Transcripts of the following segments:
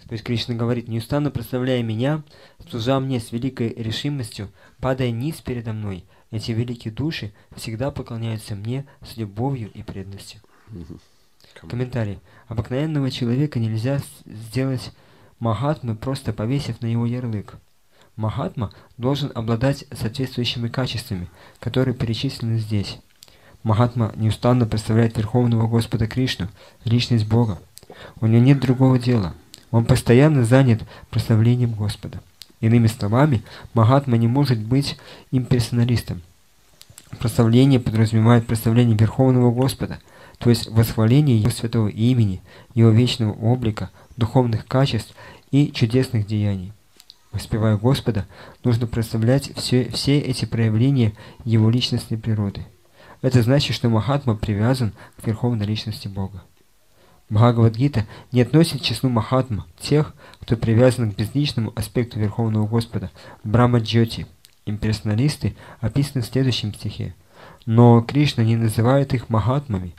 То есть Кришна говорит: неустанно прославляя меня, служа мне с великой решимостью, падая низ передо мной, эти великие души всегда поклоняются мне с любовью и преданностью. Комментарий. Обыкновенного человека нельзя сделать махатмой, просто повесив на него ярлык. Махатма должен обладать соответствующими качествами, которые перечислены здесь. Махатма неустанно прославляет Верховного Господа Кришну, личность Бога. У него нет другого дела. Он постоянно занят прославлением Господа. Иными словами, Махатма не может быть имперсоналистом. Прославление подразумевает прославление Верховного Господа, то есть восхваление Его святого имени, Его вечного облика, духовных качеств и чудесных деяний. Воспевая Господа, нужно прославлять все эти проявления Его личностной природы. Это значит, что Махатма привязан к Верховной Личности Бога. Бхагавад-гита не относит к числу Махатма тех, кто привязан к безличному аспекту Верховного Господа, Брахма-джьоти. Имперсоналисты описаны в следующем стихе. Но Кришна не называет их Махатмами.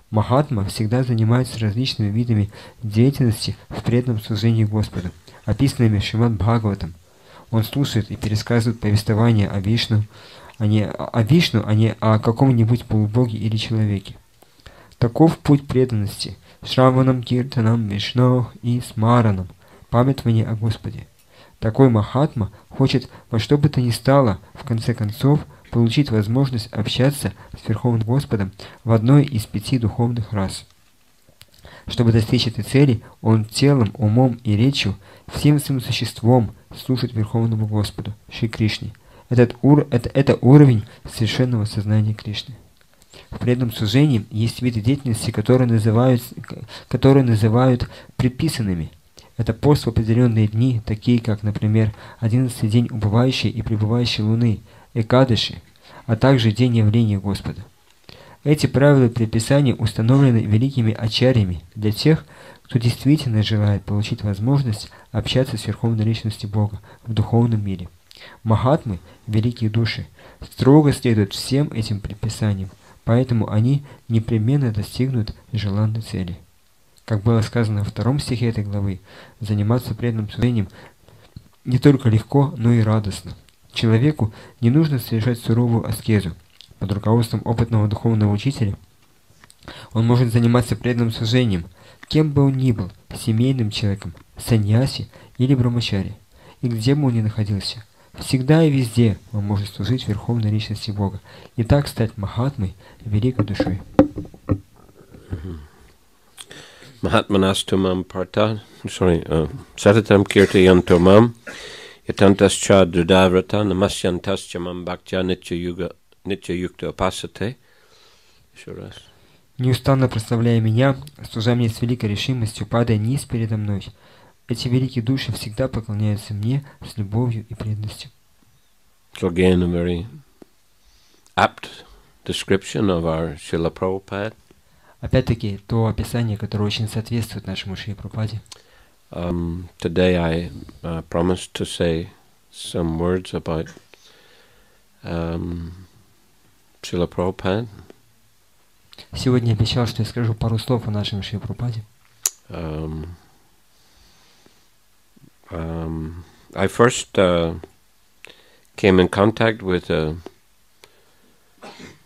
Махатма всегда занимается различными видами деятельности в преданном служении Господу, описанными Шримад Бхагаватам. Он слушает и пересказывает повествования о Вишну, а не о каком-нибудь полубоге или человеке. Таков путь преданности. Шраванам, киртанам, вишно и смаранам. Памятование о Господе. Такой Махатма хочет во что бы то ни стало, в конце концов, получить возможность общаться с Верховным Господом в одной из 5 духовных рас. Чтобы достичь этой цели, он телом, умом и речью, всем своим существом служит Верховному Господу, Шри Кришне. Это уровень совершенного сознания Кришны. В преданном служении есть виды деятельности, которые называют предписанными. Это пост в определенные дни, такие как, например, 11-й день убывающей и пребывающей луны, Экадаши, а также день явления Господа. Эти правила предписания установлены великими ачарьями для тех, кто действительно желает получить возможность общаться с Верховной Личностью Бога в духовном мире. Махатмы, великие души, строго следуют всем этим предписаниям, поэтому они непременно достигнут желанной цели. Как было сказано во 2 стихе этой главы, заниматься преданным служением не только легко, но и радостно. Человеку не нужно совершать суровую аскезу. Под руководством опытного духовного учителя он может заниматься преданным служением, кем бы он ни был, семейным человеком, саньяси или брамачари, и где бы он ни находился. Всегда и везде он может служить Верховной Личности Бога и так стать Махатмой, великой душой. Mahatmanastumam parta, satatam kirtayanto mam, yatantascha drudavrata, namasyantascha mam bhaktya nitya yukta apasate. Еще раз. Неустанно прославляя меня, служа мне с великой решимостью, падая низ передо мной, эти великие души всегда поклоняются мне с любовью и преданностью. So again, a very apt description of our Srila Prabhupada. Опять-таки, то описание, которое очень соответствует нашему Шриле Прабхупаде. Today I promised to say some words about Srila Prabhupada. Сегодня я обещал, что я скажу пару слов о нашем Шриле Прабхупаде. I first came in contact with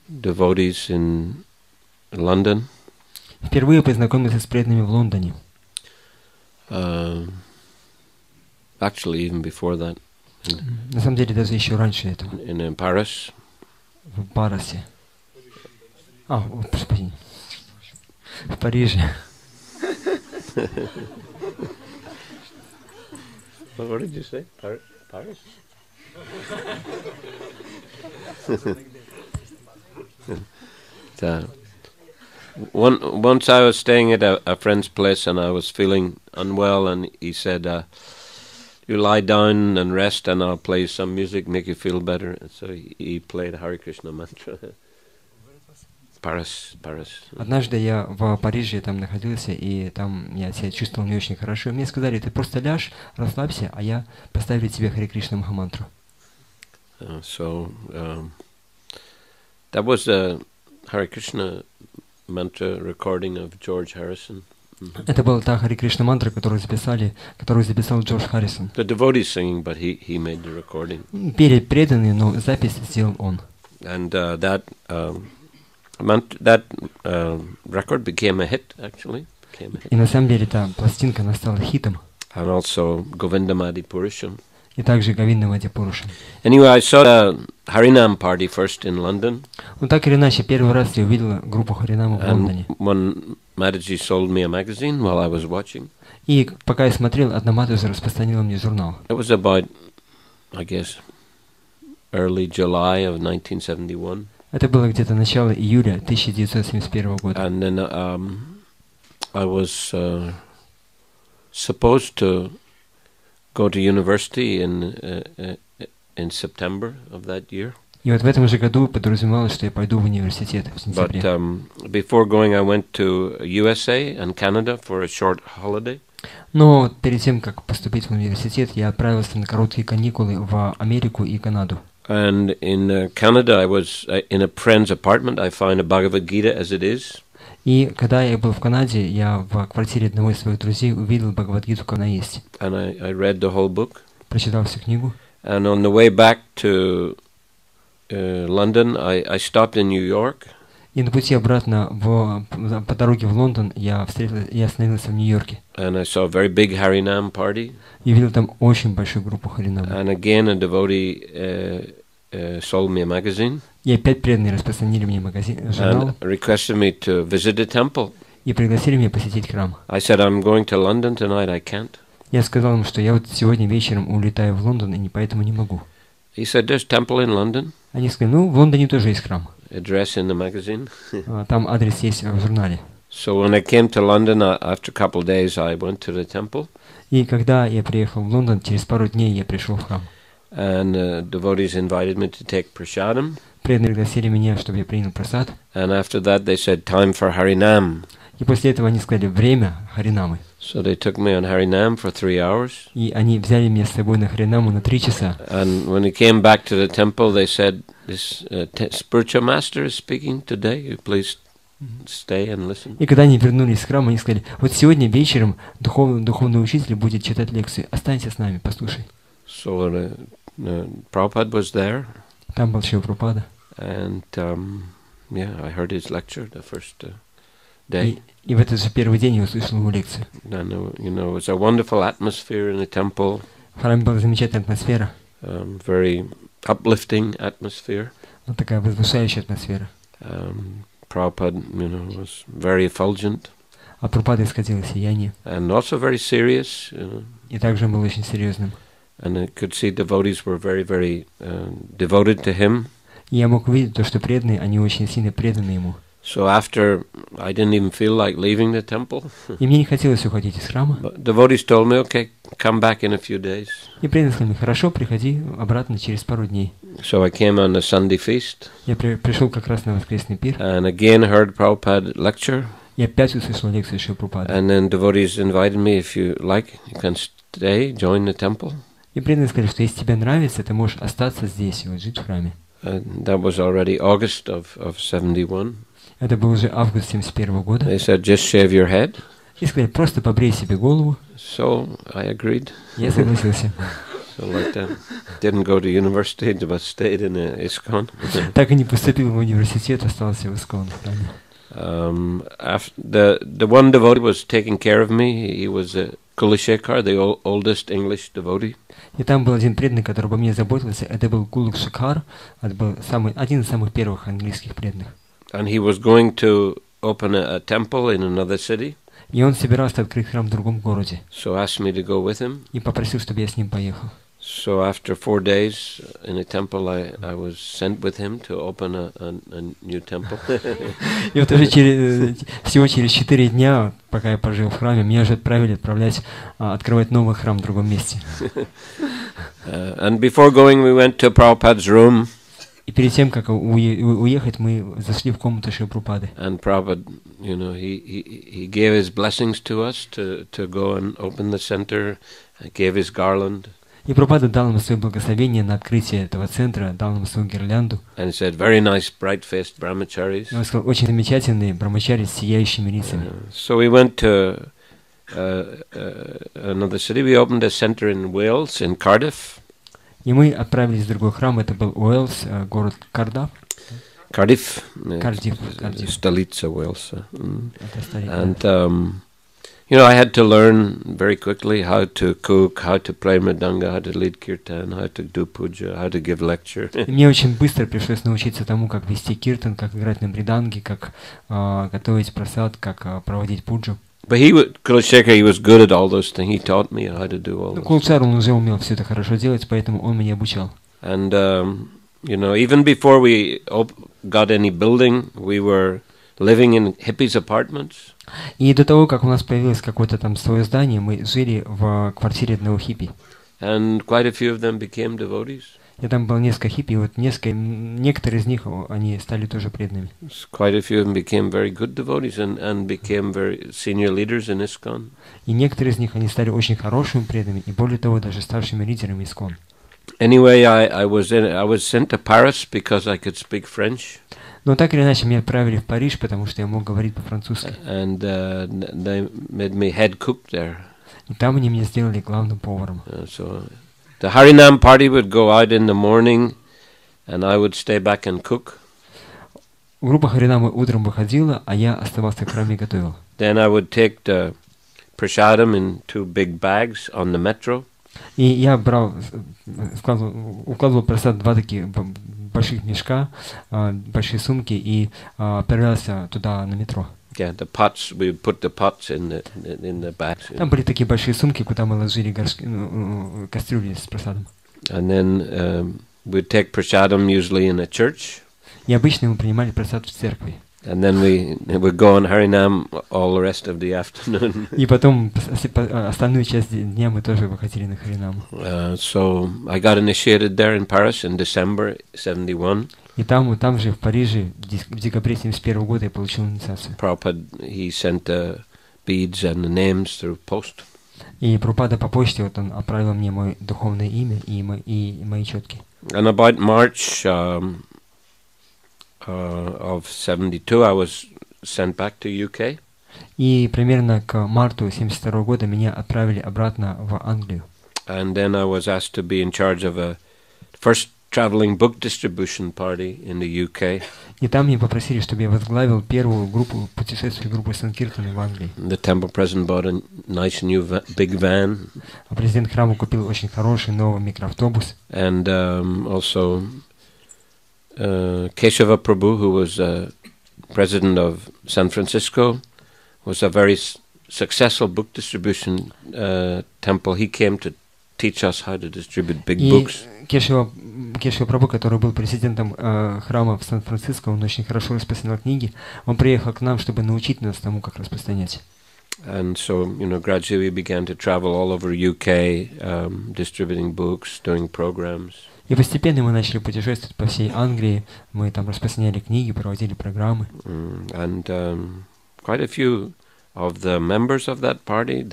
devotees in London. Впервые познакомился с преданными в Лондоне. Actually, even before that. На самом деле, даже еще раньше этого. In Paris. В Парисе. Господи. В Париже. What did you say? Paris? Once I was staying at a friend's place and I was feeling unwell, and he said, you lie down and rest and I'll play some music, make you feel better. And so he played Hare Krishna mantra. Paris. Однажды я в Париже там находился, и там я себя чувствовал не очень хорошо. Мне сказали, ты просто ляжь, расслабься, а я поставлю тебе Харе Кришна Махамантру. That was a Hare Krishna mantra recording of George Harrison Это была та Харе Кришна мантра, которую записал Джордж Харрисон. The devotees singing, but he made the recording. Пели преданные, но запись сделал он. And that record became a hit, actually. И на самом деле та пластинка, она стала хитом. And also Govindamadi Purusham. И также Говиндамади Пурушам. Anyway, I saw the Harinam party first in London. Ну так или иначе, первый раз я увидела группу Харинама в Лондоне. One Mataji sold me a magazine while I was watching. И пока я смотрел, одна матушка распространила мне журнал. It was about, I guess, early July of 1971. Это было где-то начало июля 1971 года. And then I was supposed to go to university in September of that year. И вот в этом же году подразумевалось, что я пойду в университет в сентябре. But before going, I went to USA and Canada for a short holiday. Но перед тем, как поступить в университет, я отправился на короткие каникулы в Америку и Канаду. And in Canada, I was in a friend's apartment. I found a Bhagavad Gita as it is. И когда я был в Канаде, я в квартире одного из своих друзей увидел Бхагавад-гиту, как она есть. And I read the whole book. Прочитал всю книгу. And on the way back to London, I stopped in New York. И на пути обратно по дороге в Лондон я остановился в Нью-Йорке. And I saw a very big Harinam party. И видел там очень большую группу Харинама. And again, a devotee sold me a magazine. И опять преданные распространили мне журнал. And requested me to visit a temple. И пригласили меня посетить храм. I said, I'm going to London tonight. I can't. Я сказал им, что я вот сегодня вечером улетаю в Лондон, и поэтому не могу. He said, there's temple in London. Они сказали, ну, в Лондоне тоже есть храм. Address in the magazine. Там адрес есть в журнале. So when I came to London, after a couple of days, I went to the temple. И когда я приехал в Лондон, через пару дней я пришел в храм. And devotees invited me to take prasadam. Преданные пригласили меня, чтобы я принял прасад. And after that, they said, time for Harinam. И после этого они сказали, время Харинамы. So they took me on Harinam for 3 hours. И они взяли меня с собой на Харинаму на 3 часа. And when we came back to the temple, they said, this spiritual master is speaking today. You please stay and listen. И когда они вернулись с храма, они сказали, вот сегодня вечером духовный учитель будет читать лекцию. Останься с нами, послушай. So Prabhupada was there. Там был Шрила Прабхупада. And I heard his lecture the first day. И в этот же первый день я услышал его лекцию. And it was a wonderful atmosphere in the temple. В храме была замечательная атмосфера. Very uplifting atmosphere. Вот такая возвышающая атмосфера. Prabhupada, was very effulgent. От Прабхупады исходило сияние. And also very serious. И также он был очень серьезным. And I could see devotees were very, very devoted to him. И я мог увидеть то, что преданные, они очень сильно преданы ему. So after, I didn't even feel like leaving the temple. И мне не хотелось уходить из храма. But devotees told me, okay, come back in a few days. И преданные сказали, хорошо, приходи обратно через пару дней. So I came on the Sunday feast. Я пришел как раз на воскресный пир. And again heard Prabhupada lecture. И опять услышал лекцию Шрилы Прабхупады. And then devotees invited me, if you like, you can stay, join the temple. И преданные сказали, что если тебе нравится, ты можешь остаться здесь и вот жить в храме. That was already August of 71. Это был уже август 71 года. They said, just shave your head. И сказали, просто побрей себе голову. So I agreed. Я согласился. So like that. Didn't go to university, but stayed in ISKCON. Так и не поступил в университет, остался в ИСККОН в храме. The one devotee was taking care of me. He was Kulashekar, the oldest English devotee. И там был один преданный, который обо мне заботился. Это был Кулакшекар, это был один из самых первых английских преданных. And he was going to open a temple in another city. И он собирался открыть храм в другом городе. So asked me to go with him. И попросил, чтобы я с ним поехал. So after 4 days in a temple, I was sent with him to open a new temple. И вот уже всего через 4 дня, пока я пожил в храме, меня уже открывать новый храм в другом месте. And before going, we went to Prabhupada's room. И перед тем, как уехать, мы зашли в комнату Шрилы Прабхупады. And Prabhupada, he gave his blessings to us to go and open the center. Gave his garland. И Прабхупада дал нам свое благословение на открытие этого центра, дал нам свою гирлянду. And said, very nice, bright-faced brahmacharis. Он сказал, очень замечательные брамачари с сияющими лицами. So we went to another city. We opened a center in Wales, in Cardiff. И мы отправились в другой храм, это был Уэльс, город Кардиф. Cardiff. Кардиф. Столица Уэльса. And you know, I had to learn very quickly how to cook, how to play mridanga, how to lead kirtan, how to do puja, how to give lecture. Мне очень быстро пришлось научиться тому, как вести киртан, как играть на мриданге, как готовить прасад, как проводить пуджу. But Kulashekar, he was good at all those things. He taught me how to do all those. Кулчар, он уже умел все это хорошо делать, поэтому он меня обучал. And you know, even before we got any building, we were living in hippies' apartments. И до того, как у нас появилось какое-то там свое здание, мы жили в квартире одного хиппи. And quite a few of them became devotees. И там было несколько хиппи, и вот некоторые из них, они стали тоже преданными. Quite a few of them became very good devotees and became very senior leaders in ISKCON. И некоторые из них, они стали очень хорошими преданными, и более того, даже старшими лидерами ISKCON. Anyway, I was sent to Paris because I could speak French. Но так или иначе, меня отправили в Париж, потому что я мог говорить по-французски. And they made me head cook there. И там они меня сделали главным поваром. So the Harinam party would go out in the morning, and I would stay back and cook. Группа Харинамы утром выходила, а я оставался в храме и готовил. Then I would take the prasadam in 2 big bags on the metro. И я укладывал просад в 2 таких больших мешка, большие сумки, и отправлялся туда на метро. Yeah, the pots, we put the pots in the bags. Там были такие большие сумки, куда мы ложили кастрюли с просадом. And then we'd take prasadam usually in a church. И обычно мы принимали просад в церкви. And then we would go on Harinam all the rest of the afternoon. И потом остальную часть дня мы тоже выходили на Харинаму. So I got initiated there in Paris in December 71. И там же в Париже в декабре 71 года я получил инициацию. Prabhupada, he sent the beads and the names through post. И Прабхупада по почте вот он отправил мне мое духовное имя и мои четки. And about March of 72, I was sent back to UK. И примерно к марту 72 года меня отправили обратно в Англию. And then I was asked to be in charge of a first traveling book distribution party in the UK. И там меня попросили, чтобы я возглавил первую группу путешествий, группу Санкиртаны в Англии. The temple president bought a nice new big van. А президент храма купил очень хороший новый микроавтобус. And also Keshava Prabhu, who was president of San Francisco, was a very successful book distribution temple. He came to teach us how to distribute big books. Кешава Прабху, который был президентом храма в Сан-Франциско, он очень хорошо распространял книги. Он приехал к нам, чтобы научить нас тому, как распространять. And so, you know, gradually we began to travel all over UK, distributing books, doing programs. И постепенно мы начали путешествовать по всей Англии. Мы там распространяли книги, проводили программы. And quite a few of the members of that party,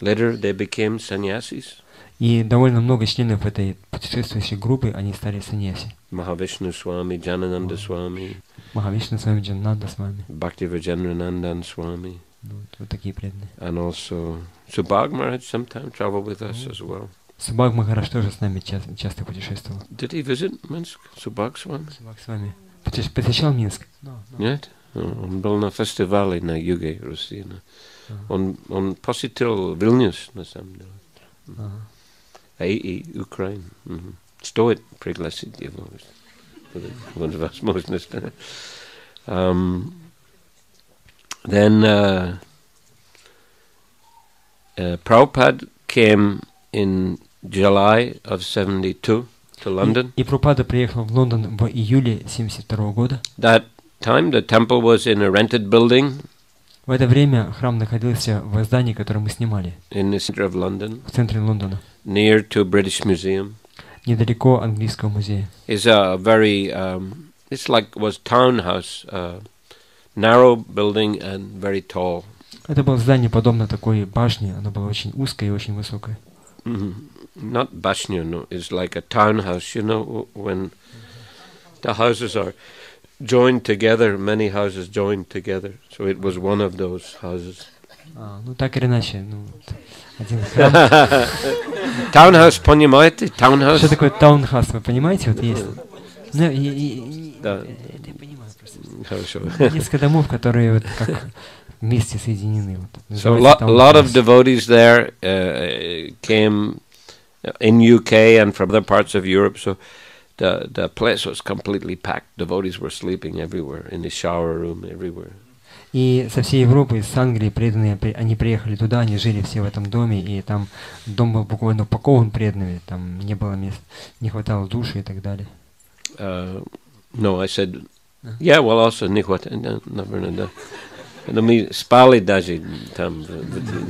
later they became sannyasis. И довольно много членов этой путешествующей группы, они стали саньяси. Mahavishnu Swami, Janananda Swami. Махавишну Свами, Джанананда Свами. Bhaktivinoda Swami. Вот такие преданные. And also Subhag Maharaj sometimes traveled with us as well. Subhag Maharaj тоже с нами часто путешествовал. Did he visit Minsk, Subhag Swami? Subhag Swami посещал Минск? Нет? Он был на фестивале на юге России. Он посетил Вильнюс, на самом деле. И Украину. Стоит пригласить его. Вот возможность. Then Prabhupada came in July of 72 to London. И Прабхупада приехал в Лондон в июле 72 года. That time the temple was in a rented building. В это время храм находился в здании, которое мы снимали. In the center of London. В центре Лондона. Near to British Museum. Недалеко английского музея. It's a very it's like was townhouse, narrow building and very tall. Это было здание подобно такой башне, оно было очень узкое и очень высокое. Not bashnya, no. It's like a townhouse, you know, when the houses are joined together, many houses joined together. So it was one of those houses. Ну так или иначе, ну, один храм. Townhouse, понимаете? Townhouse. Что такое таунхаус, вы понимаете? Вот есть. Ну, Да. я понимаю просто. Хорошо. Несколько домов, которые вот как вместе соединены. Вот, so a lot of devotees there came in UK and from other parts of Europe. So the place was completely packed. Devotees were sleeping everywhere, in the shower room, everywhere. И со всей Европы, из Англии преданные, они приехали туда, они жили все в этом доме, и там дом был буквально упакован преданными, там не было мест, не хватало души и так далее. No, I said, yeah, well, also не хватает, наверное, да. Мы спали даже там,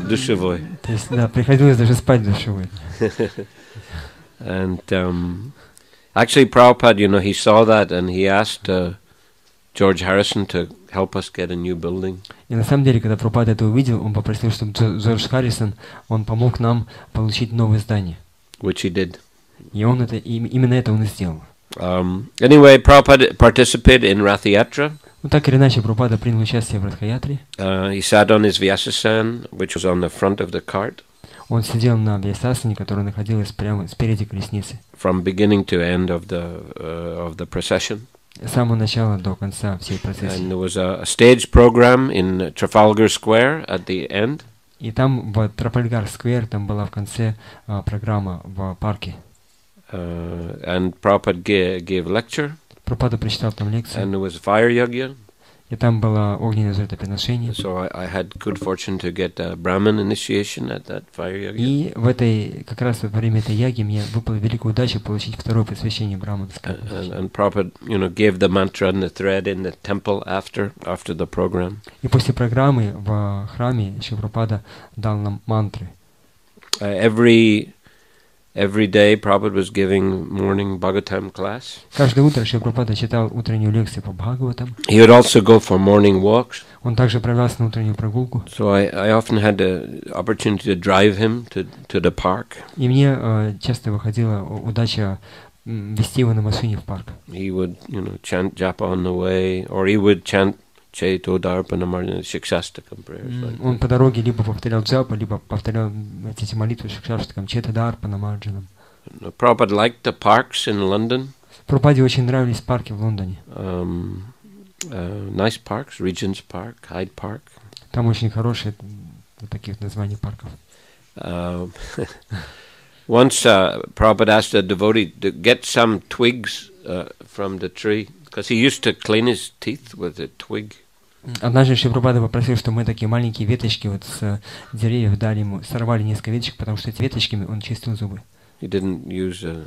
душевой. То есть, да, приходилось даже спать в душевой. And actually, Prabhupada, you know, he saw that and he asked George Harrison to help us get a new building. И на самом деле, когда Прабхупада это увидел, он попросил, чтобы Джордж Харрисон, он помог нам получить новое здание. Which he did. И он это, именно это он и сделал. Anyway, Prabhupada participated in Rath Yatra. Ну так или иначе, Прабхупада принял участие в Радха-ятре. He sat on his Vyasasan, which was on the front of the cart. Он сидел на Вьясасане, которая находилась прямо спереди колесницы. From beginning to end of the procession. С самого начала до конца всей процессии. And there was a stage program in Trafalgar Square at the end. И там в Трафальгар-сквер, там была в конце программа в парке. And Prabhupada gave lecture. Прабхупада прочитал там лекцию. And there was fire yagya. И там было огненное жертвоприношение. So I had good fortune to get a Brahmin initiation at that fire yagya. И в этой, как раз во время этой яги мне выпала великая удача получить второе посвящение браманское. And Prabhupada, you know, gave the mantra and the thread in the temple after the program. И после программы в храме Шрила Прабхупада дал нам мантры. Every day Prabhupada was giving morning Bhagavatam class. Каждое утро Шрила Прабхупада читал утреннюю лекцию по Бхагаватам. He would also go for morning walks. Он также отправлялся на утреннюю прогулку. So I often had the opportunity to drive him to the park. И мне часто выходила удача вести его на машине в парк. He would, you know, chant japa on the way, or he would chant Chaito Darpanamarjana Shikshastakam prayers. Он по дороге либо повторял джапа, либо повторял эти молитвы Шикшаштакам, Чета Дарпанамарджанам. Prabhupada liked the parks in London. Прабхупаде очень нравились парки в Лондоне. Nice parks, Regent's Park, Hyde Park. Там очень хорошие вот такие вот названия парков. Once Prabhupada asked a devotee to get some twigs from the tree, because he used to clean his teeth with a twig. Однажды Шрила Прабхупада попросил, что мы такие маленькие веточки вот с деревьев дали ему, сорвали несколько веточек, потому что эти веточками он чистил зубы. He didn't use a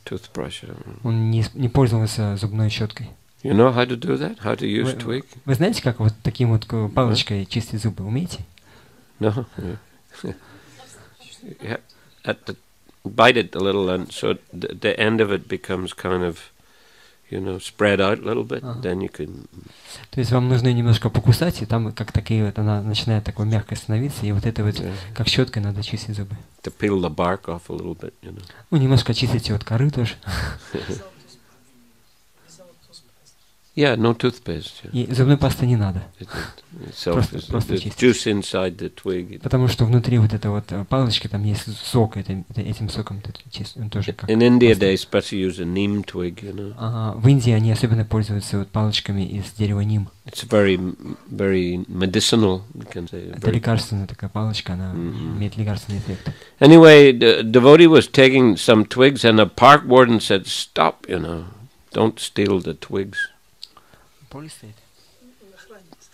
toothbrush. Он не пользовался зубной щеткой. You know how to do that? How to use twig? Вы знаете, как вот таким вот палочкой чистить зубы? Умеете? No. Yeah. Bite it a little, and so the end of it becomes kind of, you know, spread out a little bit. Then you can. То есть вам нужно немножко покусать, и там как такие вот она начинает такой мягко становиться, и вот это вот как щеткой надо чистить зубы. To peel the bark off a little bit, you know. Ну немножко чистите вот коры тоже. Yeah, no toothpaste. И зубной пасты не надо. Просто juice inside the twig. Потому что внутри вот этой вот палочки там есть сок, этим соком он тоже как. In India they especially use a neem twig, you know. В Индии они особенно пользуются вот палочками из дерева ним. It's very medicinal, you can say. Это лекарственная такая палочка, она имеет лекарственный эффект. Anyway, the devotee was taking some twigs, and the park warden said, "Stop, you know, don't steal the twigs."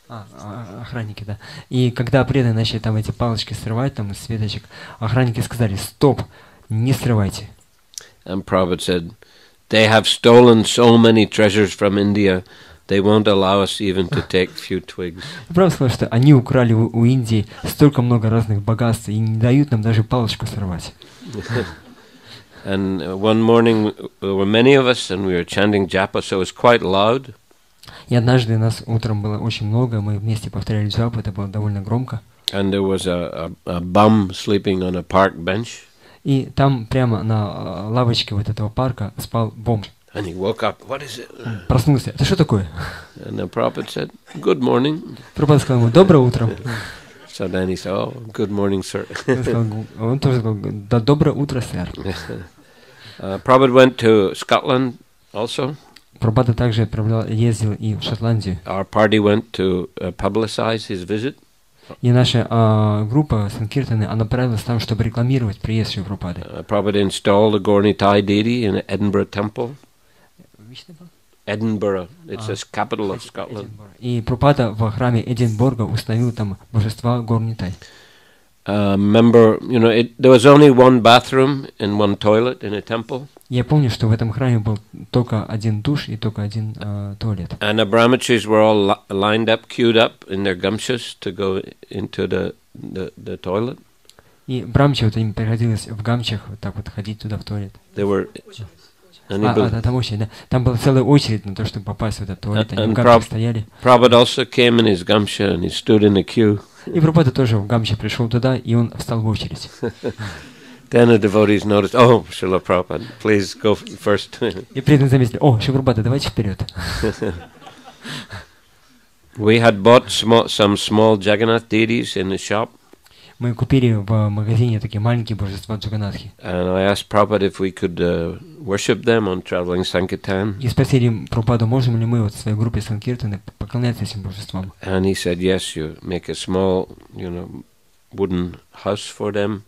Охранники, да. И когда преданные начали там эти палочки срывать там из веточек, охранники сказали: стоп, не срывайте. And Prabhupada said, they have stolen so many treasures from India, they won't allow us even to take few twigs. Прабхупада сказал, что они украли у Индии столько много разных богатств и не дают нам даже палочку сорвать. And one morning there were many of us, and we were chanting japa, so it was quite loud. И однажды нас утром было очень много, мы вместе повторяли джапу, это было довольно громко. And there was a bum sleeping on a park bench. И там прямо на лавочке вот этого парка спал бомж. And he woke up. What is it? Проснулся. Это что такое? And the Prabhupada said, "Good morning." Прабхупада сказал ему: доброе утро. So then he said, "Oh, good morning, sir." Он тоже сказал: да, доброе утро, сэр. Prabhupada went to Scotland also. Прабхупада также ездил и в Шотландию. Our party went to publicize his visit. И наша группа Санкиртаны, она направилась там, чтобы рекламировать приезд Шрилы Прабхупады. Prabhupada installed a Gaurnitai deity in Edinburgh temple. Edinburgh, it's the capital of Scotland. И Прабхупада в храме Эдинбурга установил там божества Гаурнитай. Remember, there was only one bathroom and one toilet in a temple. Я помню, что в этом храме был только один душ и только один туалет. And the brahmacharis were all lined up, queued up in their gumshas to go into the toilet. И брамчи, вот им приходилось в гамчах вот так вот ходить туда в туалет. They were. Там очередь, да. Там была целая очередь на то, чтобы попасть в этот туалет. Они в гамчах стояли. Prabhupada also came in his gamsha and he stood in the queue. И Прабхупада тоже в гамче пришел туда, и он встал в очередь. Then the devotees noticed, oh, Srila Prabhupada, please go first. И преданные заметили: о, Шрила Прабхупада, давайте вперед. We had bought some small Jagannath deities in the shop. Мы купили в магазине такие маленькие божества Джаганатхи. And I asked Prabhupada if we could worship them on traveling Sankirtan. И спросили Прабхупаду, можем ли мы вот в своей группе Санкиртаны поклоняться этим божествам. And he said, yes, you make a small, wooden house for them.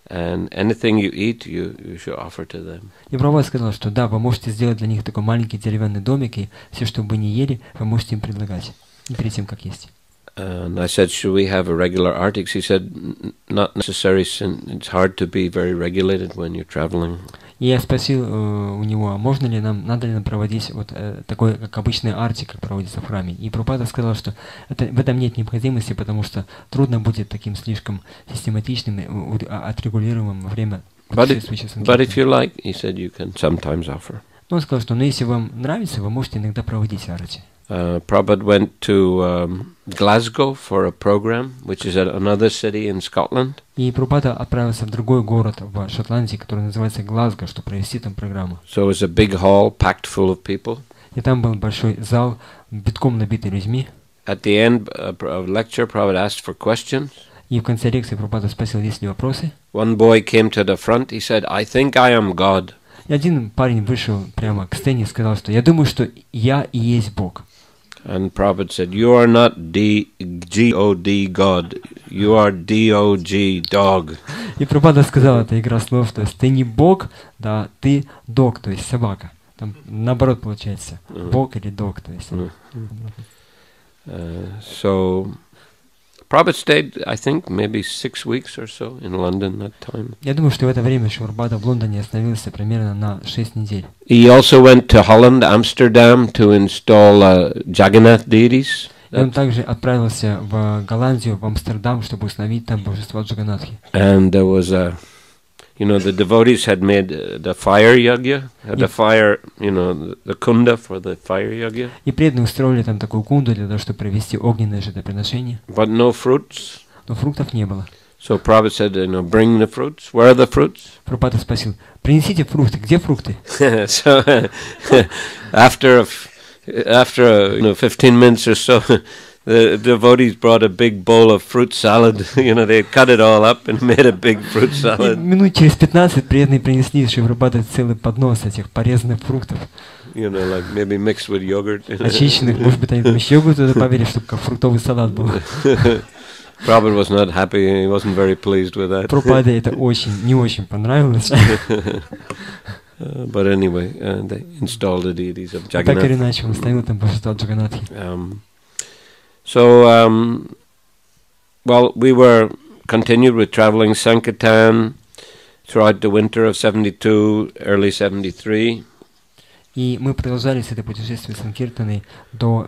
And anything you eat, you should offer to them. И Прабхупада сказал, что да, вы можете сделать для них такой маленький деревянный домик, и все, что вы не ели, вы можете им предлагать. И перед тем, как есть. And I said, should we have a regular artics? He said, not necessary, since it's hard to be very regulated when you're traveling. И я спросил у него, а можно ли нам, надо ли нам проводить вот такой, как обычный артик, как проводится в храме. И Прабхупада сказал, что в этом нет необходимости, потому что трудно будет таким слишком систематичным, отрегулируемым во время путешествия Санкиртаны. But if you like, he said, you can sometimes offer. Он сказал, что если вам нравится, вы можете иногда проводить арати. Prabhupada went to Glasgow for a program, which is another city in Scotland. И Прабхупада отправился в другой город в Шотландии, который называется Глазго, чтобы провести там программу. So it was a big hall packed full of people. И там был большой зал, битком набитый людьми. At the end of lecture, Prabhupada asked for questions. И в конце лекции Прабхупада спросил, есть ли вопросы. One boy came to the front. He said, "I think I am God." И один парень вышел прямо к сцене и сказал, что я думаю, что я и есть Бог. And Prabhupada said, "You are not G-O-D God. You are D-O-G dog." И Прабхупада сказал, это игра слов, то есть ты не Бог, да, ты дог, то есть собака. Там наоборот получается, Бог или дог, то есть. So Prabhupada stayed, I think, maybe 6 weeks or so in London that time. Я думаю, что в это время Шрила Прабхупада в Лондоне остановился примерно на 6 недель. He also went to Holland, Amsterdam, to install Jagannath deities. И он также отправился в Голландию, в Амстердам, чтобы установить там божества Джаганатхи. And there was the devotees had made the fire yagya, the fire, the kunda for the fire yagya. И преданные устроили там такую кунду для того, чтобы провести огненное жертвоприношение. But no fruits. Но фруктов не было. So Prabhupada said, bring the fruits. Where are the fruits? Прабхупада спросил, принесите фрукты. Где фрукты? So after 15 minutes or so, the devotees brought a big bowl of fruit salad. They cut it all up and made a big fruit salad. Минут через 15 преданные принесли Шриле Прабхупаде целый поднос этих порезанных фруктов. Like maybe mixed with yogurt. Очищенных, может быть, они там еще туда добавили, чтобы как фруктовый салат был. Prabhupada was not happy. He wasn't very pleased with that. Прабхупаде это не очень понравилось. But anyway, they installed the deities of Jagannath. Так или иначе, он ставил там божества Джаганатхи. So, we were continued with traveling Sankirtan throughout the winter of 72, early 73. И мы продолжали с это путешествие Санкиртаны до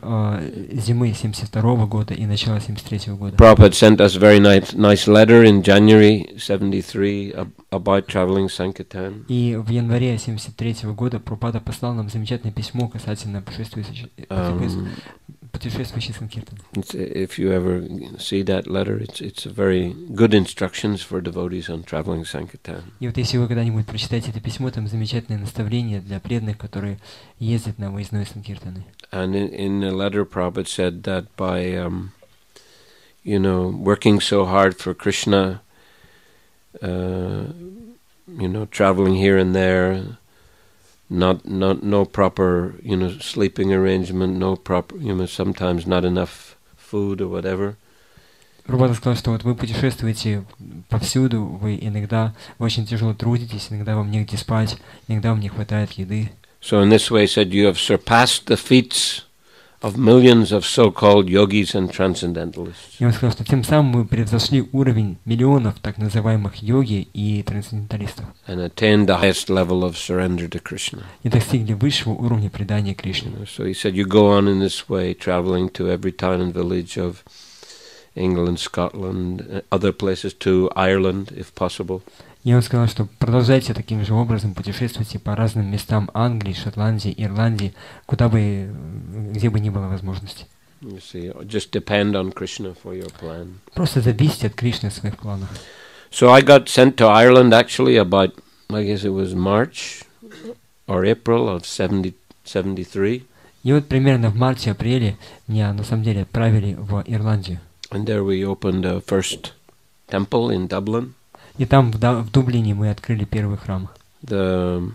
зимы 72 года и начала 73 года. Prabhupada sent us a very nice letter in January 73 about traveling Sankirtan. И в январе 73 года Прабхупада послал нам замечательное письмо касательно путешествия путешествующий санкиртан. If you ever see that letter, it's a very good instructions for devotees on traveling Sankirtan. И вот если вы когда-нибудь прочитаете это письмо, там замечательное наставление для преданных, которые ездят на выездной санкиртаны. And in the letter, Prabhupada said that by working so hard for Krishna, traveling here and there, no proper, sleeping arrangement, no proper, sometimes not enough food or whatever. Прабхупада сказал, что вот вы путешествуете повсюду, вы очень тяжело трудитесь, иногда вам негде спать, иногда вам не хватает еды. So in this way, he said, you have surpassed the feats of millions of so-called yogis and transcendentalists. И он сказал, что тем самым мы превзошли уровень миллионов так называемых йоги и трансценденталистов. And attained the highest level of surrender to Krishna. И достигли высшего уровня предания Кришне. So he said, you go on in this way, traveling to every town and village of England, Scotland, other places, to Ireland, if possible. И он сказал, что продолжайте таким же образом, путешествуйте по разным местам Англии, Шотландии, Ирландии, где бы ни было возможности. You see, just depend on Krishna for your plan. Просто зависите от Кришны в своих планах. So I got sent to Ireland actually about, I guess it was March or April of 73. И вот примерно в марте-апреле меня на самом деле отправили в Ирландию. And there we opened a first temple in Dublin. И там в Дублине мы открыли первый храм. The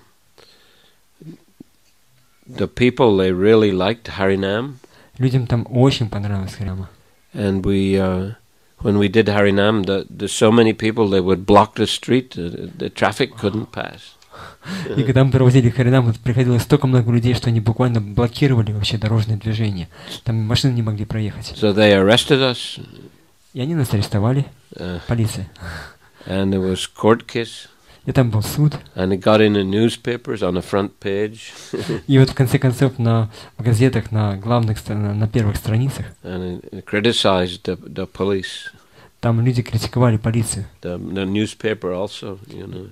people, they really liked Harinam. Людям там очень понравилось храма. And when we did Harinam, there's so many people, they would block the street, the traffic couldn't pass. И когда мы проводили Харинам, вот приходилось столько много людей, что они буквально блокировали вообще дорожное движение. Там машины не могли проехать. So they arrested us. И они нас арестовали. Полиция. And there was court case. И там был суд. And it got in the newspapers on the front page. И вот в конце концов в газетах на первых страницах. And it criticized the police. Там люди критиковали полицию. The newspaper also,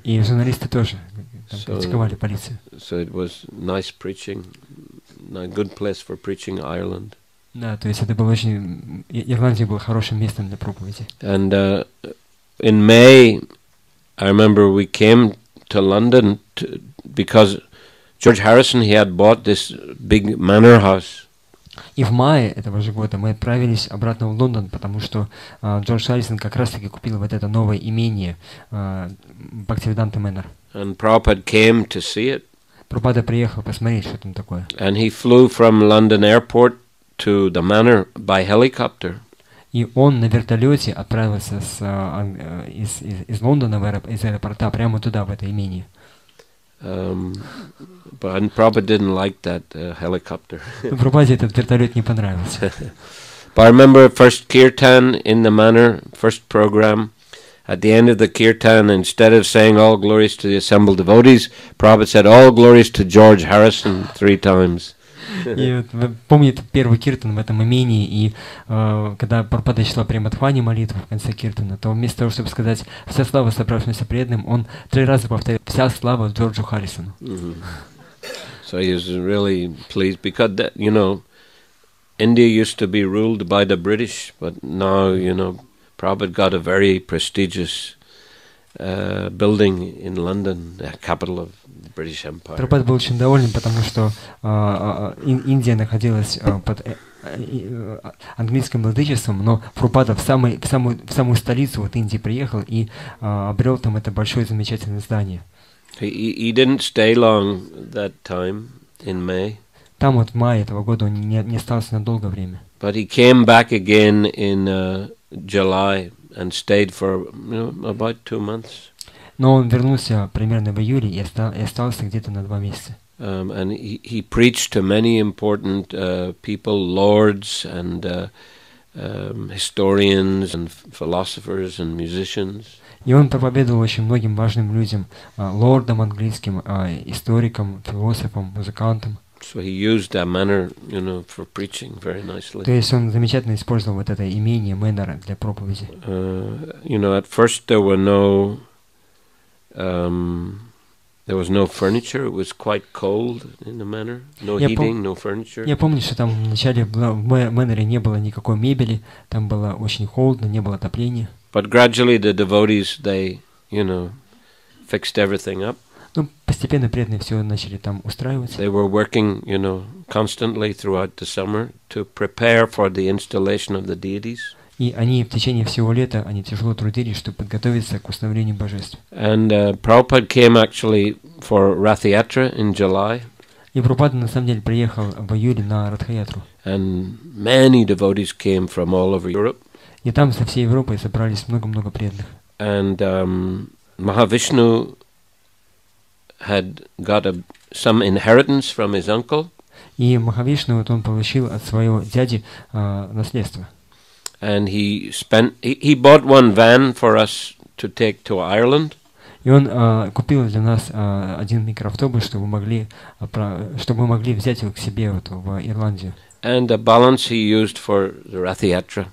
И журналисты тоже критиковали полицию. So it was nice preaching, a good place for preaching Ireland. Да, то есть это было очень... Ирландия была хорошим местом для проповеди. And in May, I remember we came to London because George Harrison, he had bought this big manor house. И в мае этого же года мы отправились обратно в Лондон, потому что Джордж Харрисон как раз-таки купил вот это новое имение Бхактиведанта Мэнор. And Prabhupada came to see it. Прабхупада приехал посмотреть, что там такое. And he flew from London airport to the manor by helicopter. И он на вертолете отправился из Лондона, из аэропорта, прямо туда, в это имение. But Prabhupada didn't like that helicopter. Прабхупаде этот вертолет не понравился. But I remember first kirtan in the manor, first program. At the end of the kirtan, instead of saying all glories to the assembled devotees, Prabhupada said all glories to George Harrison 3 times. И вот, помните первый киртан в этом имении, и когда Прабхупада читал Премадхвани молитву в конце киртана, то вместо того, чтобы сказать «Вся слава собравшимся преданным», он 3 раза повторил «Вся слава Джорджу Харрисону». So he was really pleased because that, India used to be ruled by the British, but now, Prabhupada got a very prestigious building in London, the capital of the British Empire. Прабхупада был очень доволен, потому что Индия находилась под английским владычеством, но Прабхупада в самую столицу вот Индии приехал и обрел там это большое замечательное здание. He didn't stay long that time in May. Там вот в мае этого года он не остался на долгое время. But he came back again in July and stayed for about 2 months. Но он вернулся примерно в июле и остался где-то на 2 месяца. And he preached to many important people, lords and historians and philosophers and musicians. И он проповедовал очень многим важным людям, лордам английским, историкам, философам, музыкантам. So he used that manner, for preaching very nicely. То есть он замечательно использовал вот это имение Мэнора для проповеди. At first there were no There was no furniture. It was quite cold in the manor. No heating, no furniture. Я помню, что там вначале в Мэноре не было никакой мебели, там было очень холодно, не было отопления. But gradually the devotees, they, fixed everything up. Ну, постепенно преданные все начали там устраиваться. They were working, constantly throughout the summer to prepare for the installation of the deities. И они в течение всего лета, они тяжело трудились, чтобы подготовиться к установлению божеств. And Prabhupada came actually for Rath Yatra in July. И Прабхупада на самом деле приехал в июле на Радха-ятру. And many devotees came from all over Europe. И там со всей Европы собрались много-много преданных. And Mahavishnu had got some inheritance from his uncle. И Махавишну вот он получил от своего дяди наследство. And he bought one van for us to take to Ireland. И он купил для нас один микроавтобус, чтобы мы могли взять его к себе вот в Ирландию. And the balance he used for the Rath Yatra.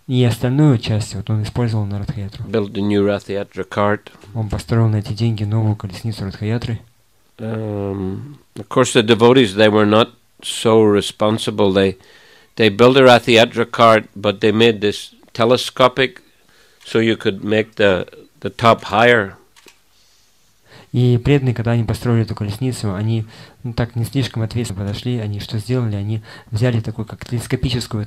И остальную часть вот он использовал на Радха-ятру. Built a new Rath Yatra cart. Он построил на эти деньги новую колесницу Радха-ятры. Of course, the devotees, they were not so responsible. They built a Rath Yatra cart, but they made this telescopic, so you could make the top higher. И преданные, когда они построили эту колесницу, они так не слишком ответственно подошли, они что сделали? Они взяли такой, как телескопическую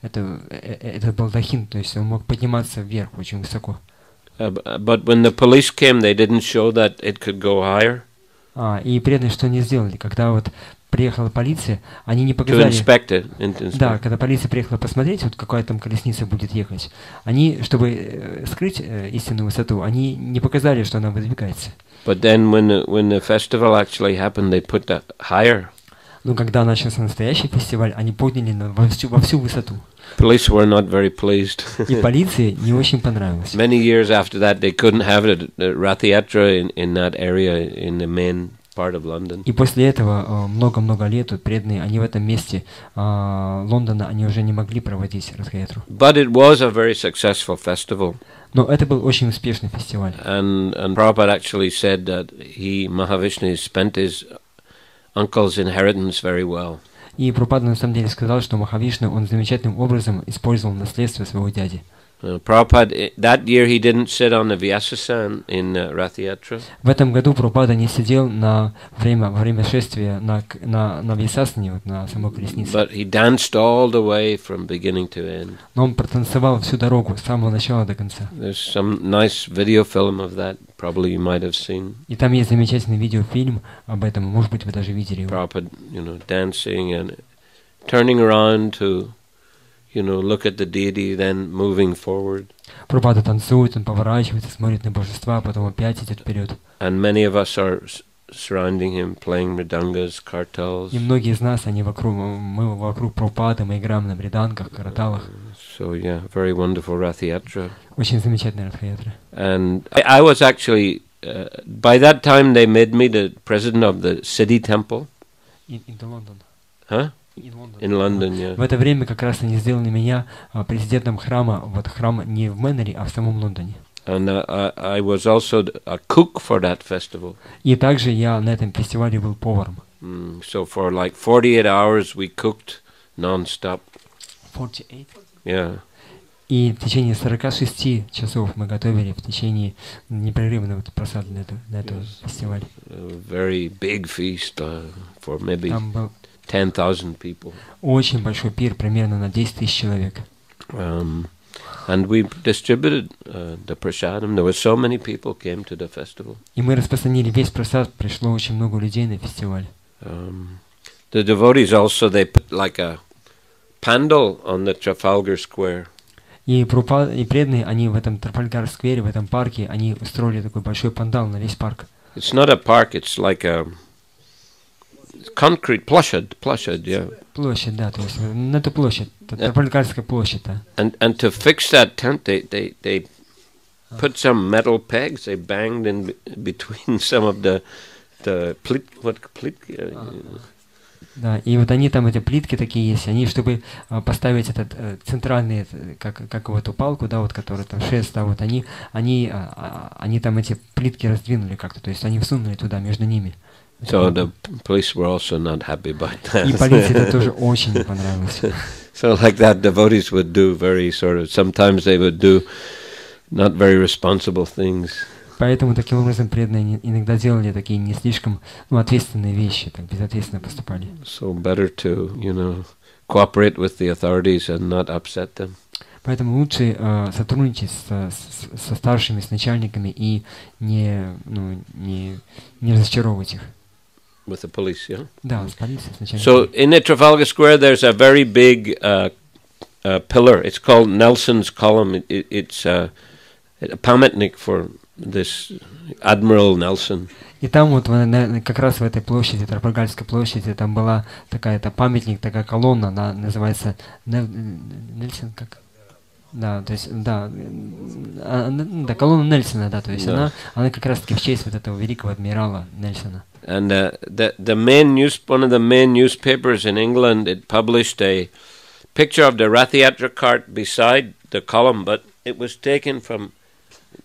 этот балдахин, то есть он мог подниматься вверх очень высоко. But when the police came, they didn't show that it could go higher. И преданные что они сделали? Когда вот приехала полиция, они не показали... Да, когда полиция приехала посмотреть, вот какая там колесница будет ехать, они, чтобы скрыть истинную высоту, они не показали, что она выдвигается. But then when the festival actually happened, they put that higher. Но когда начался настоящий фестиваль, они подняли во всю высоту. Police were not very pleased. И полиции не очень понравилось. Many years after that, they couldn't have the Rath Yatra in that area in the main part of London. И после этого много-много лет вот преданные, они в этом месте Лондона, они уже не могли проводить Радха-ятру. But it was a very successful festival. Но это был очень успешный фестиваль. And Prabhupada actually said that Mahavishnu spent his uncle's inheritance very well. И Прабхупада на самом деле сказал, что Махавишну он замечательным образом использовал наследство своего дяди. Prabhupada, that year he didn't sit on the Vyasasan in Rath Yatra. В этом году Прабхупада не сидел во время шествия на Вьясасане, вот на самой колеснице. But he danced all the way from beginning to end. Но он протанцевал всю дорогу с самого начала до конца. There's some nice video film of that. Probably you might have seen. И там есть замечательный видеофильм об этом, может быть, вы даже видели его. Prabhupada, dancing and turning around to look at the deity, then moving forward. Прабхупада танцует, он поворачивается, смотрит на божества, потом опять идет вперед. And many of us are surrounding him, playing mridangas, kartals. И многие из нас, мы вокруг Прабхупады, мы играем на мриданках, караталах. So yeah, very wonderful Rath Yatra. Очень замечательная Радха-ятра. And I was actually, by that time they made me the president of the city temple. In London. Huh? In London, yeah. В это время как раз они сделали меня президентом храма, вот храм не в Мэноре, а в самом Лондоне. And I was also a cook for that festival. И также я на этом фестивале был поваром. So for like 48 hours we cooked non-stop. 48? Yeah. И в течение 46 часов мы готовили в течение непрерывного просада на этот фестиваль. Very big feast for maybe Там был 10,000 people. Очень большой пир, примерно на 10 тысяч человек. And we distributed the prasadam. There were so many people came to the festival. И мы распространили весь просад, пришло очень много людей на фестиваль. The devotees also, they put like a pandal on the Trafalgar Square. И преданные, они в этом Трафальгар-сквере, в этом парке, они устроили такой большой пандал на весь парк. It's not a park, it's like a concrete площадь, yeah. Площадь, да, то есть это площадь, Трафальгарская площадь, да. And to fix that tent, they put some metal pegs, they banged in between some of the Да, и вот они там, эти плитки такие есть, они, чтобы поставить этот центральный, как вот эту палку, да, вот, который там шест, да, вот они там эти плитки раздвинули как-то, то есть они всунули туда между ними. So the police were also not happy about that. И полиции это тоже очень не понравилось. So like that, devotees would do very sort of, sometimes they would do not very responsible things. Поэтому таким образом преданные иногда делали такие не слишком ответственные вещи, так безответственно поступали. So better to, cooperate with the authorities and not upset them. Поэтому лучше сотрудничать со старшими, с начальниками и не разочаровывать их. With the police, yeah? Да, с полицией, с начальниками. So in the Trafalgar Square there's a very big pillar. It's called Nelson's Column. It's a pamятник for this Admiral Nelson. И там вот как раз в этой площади, Трафальгарской площади, там была такая-то памятник, такая колонна, она называется Нельсон, как? Да, то есть, да, колонна Нельсона, да, то есть она как раз-таки в честь вот этого великого адмирала Нельсона. And one of the main newspapers in England, it published a picture of the Rath-Yatra cart beside the column, but it was taken from